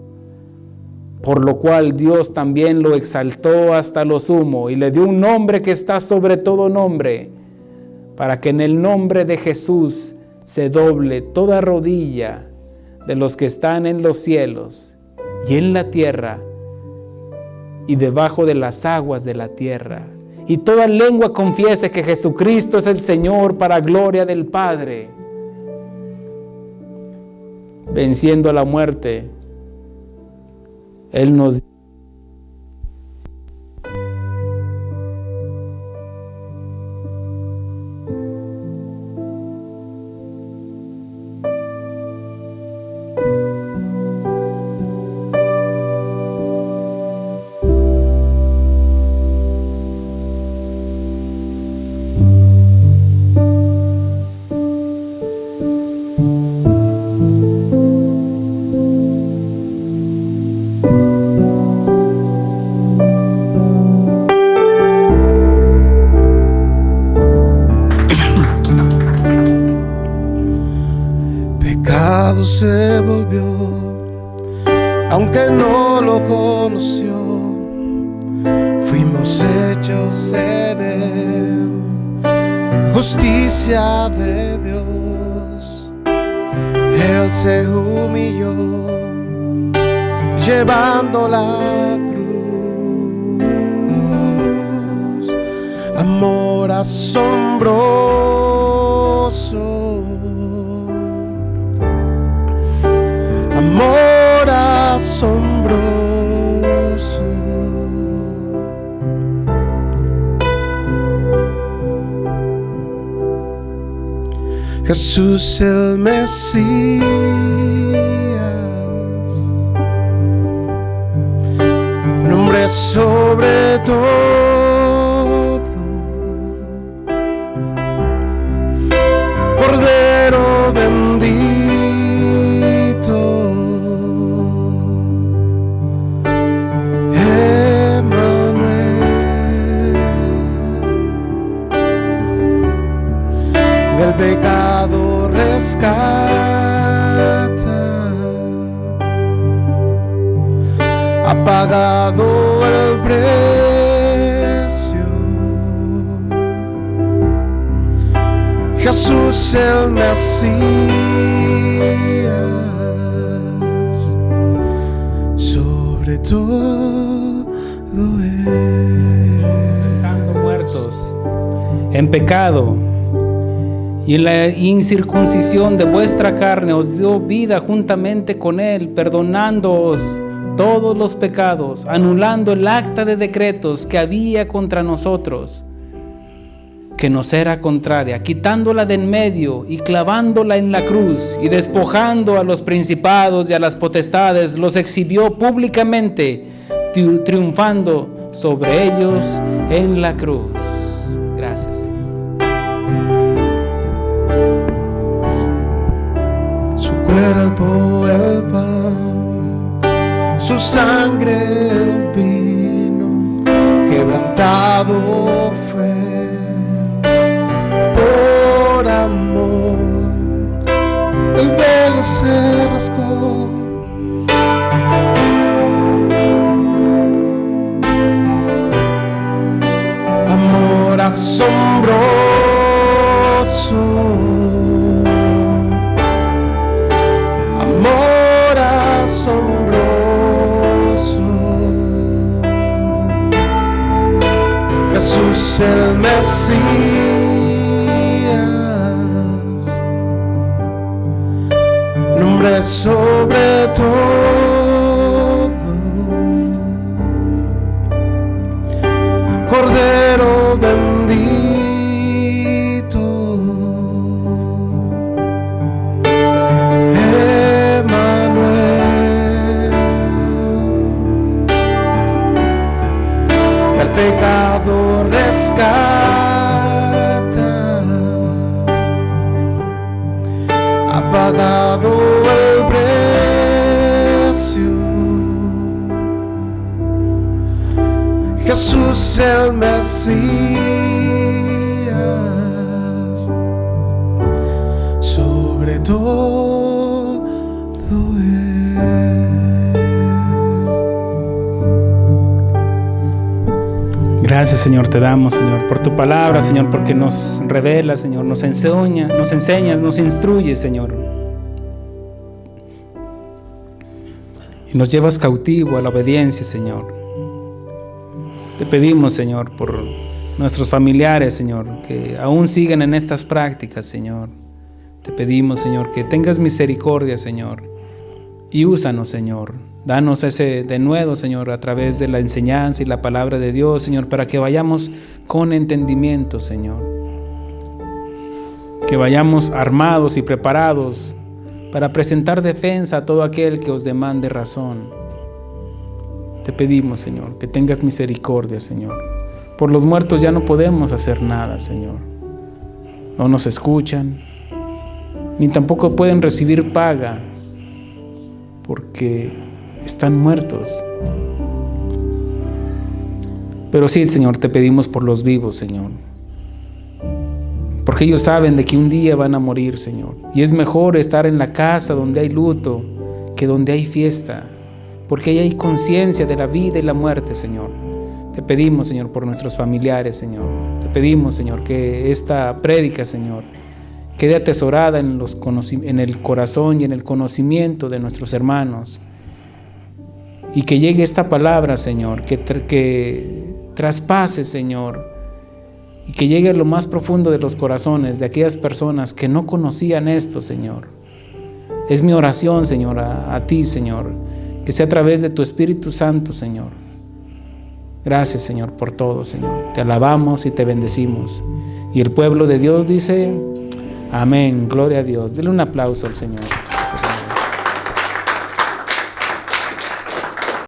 Por lo cual Dios también lo exaltó hasta lo sumo y le dio un nombre que está sobre todo nombre, para que en el nombre de Jesús se doble toda rodilla de los que están en los cielos y en la tierra y debajo de las aguas de la tierra, y toda lengua confiese que Jesucristo es el Señor, para gloria del Padre. venciendo la muerte, Él nos se volvió, aunque no lo conoció, fuimos hechos en él, justicia de Dios. Él se humilló, llevando la cruz, amor asombroso. Amor asombroso. Jesús el Mesías, nombre sobre todo, Cordero bendito, del pecado rescata, ha pagado el precio. Jesús el Mesías, sobre todo Él. Estando muertos en pecado y en la incircuncisión de vuestra carne, os dio vida juntamente con Él, perdonándoos todos los pecados, anulando el acta de decretos que había contra nosotros, que nos era contraria, quitándola de en medio y clavándola en la cruz, y despojando a los principados y a las potestades, los exhibió públicamente, triunfando sobre ellos en la cruz. Gracias. Cuerpo el pan, su sangre el vino, quebrantado fue por amor, el velo se rasgó, amor asombroso. Jesús el Mesías, nombre sobre todo, Cordero bendito, Emmanuel, del pecado rescata, ha pagado el precio. Jesús el Mesías, sobre todo Él. Gracias, Señor, te damos, Señor, por tu palabra, Señor, porque nos revela, Señor, nos enseñas, nos instruyes, Señor. Y nos llevas cautivo a la obediencia, Señor. Te pedimos, Señor, por nuestros familiares, Señor, que aún siguen en estas prácticas, Señor. Te pedimos, Señor, que tengas misericordia, Señor, Y úsanos, Señor. Danos ese denuedo, Señor, a través de la enseñanza y la palabra de Dios, Señor, para que vayamos con entendimiento, Señor. Que vayamos armados y preparados para presentar defensa a todo aquel que os demande razón. Te pedimos, Señor, que tengas misericordia, Señor. Por los muertos ya no podemos hacer nada, Señor. No nos escuchan, ni tampoco pueden recibir paga, porque están muertos. Pero sí, Señor, te pedimos por los vivos, Señor. Porque ellos saben de que un día van a morir, Señor. Y es mejor estar en la casa donde hay luto que donde hay fiesta. Porque ahí hay conciencia de la vida y la muerte, Señor. Te pedimos, Señor, por nuestros familiares, Señor. Te pedimos, Señor, que esta prédica, Señor, quede atesorada en el corazón y en el conocimiento de nuestros hermanos. Y que llegue esta palabra, Señor, que traspase, Señor, y que llegue a lo más profundo de los corazones de aquellas personas que no conocían esto, Señor. Es mi oración, Señor, a ti, Señor, que sea a través de tu Espíritu Santo, Señor. Gracias, Señor, por todo, Señor. Te alabamos y te bendecimos. Y el pueblo de Dios dice: amén, gloria a Dios. Dele un aplauso al Señor.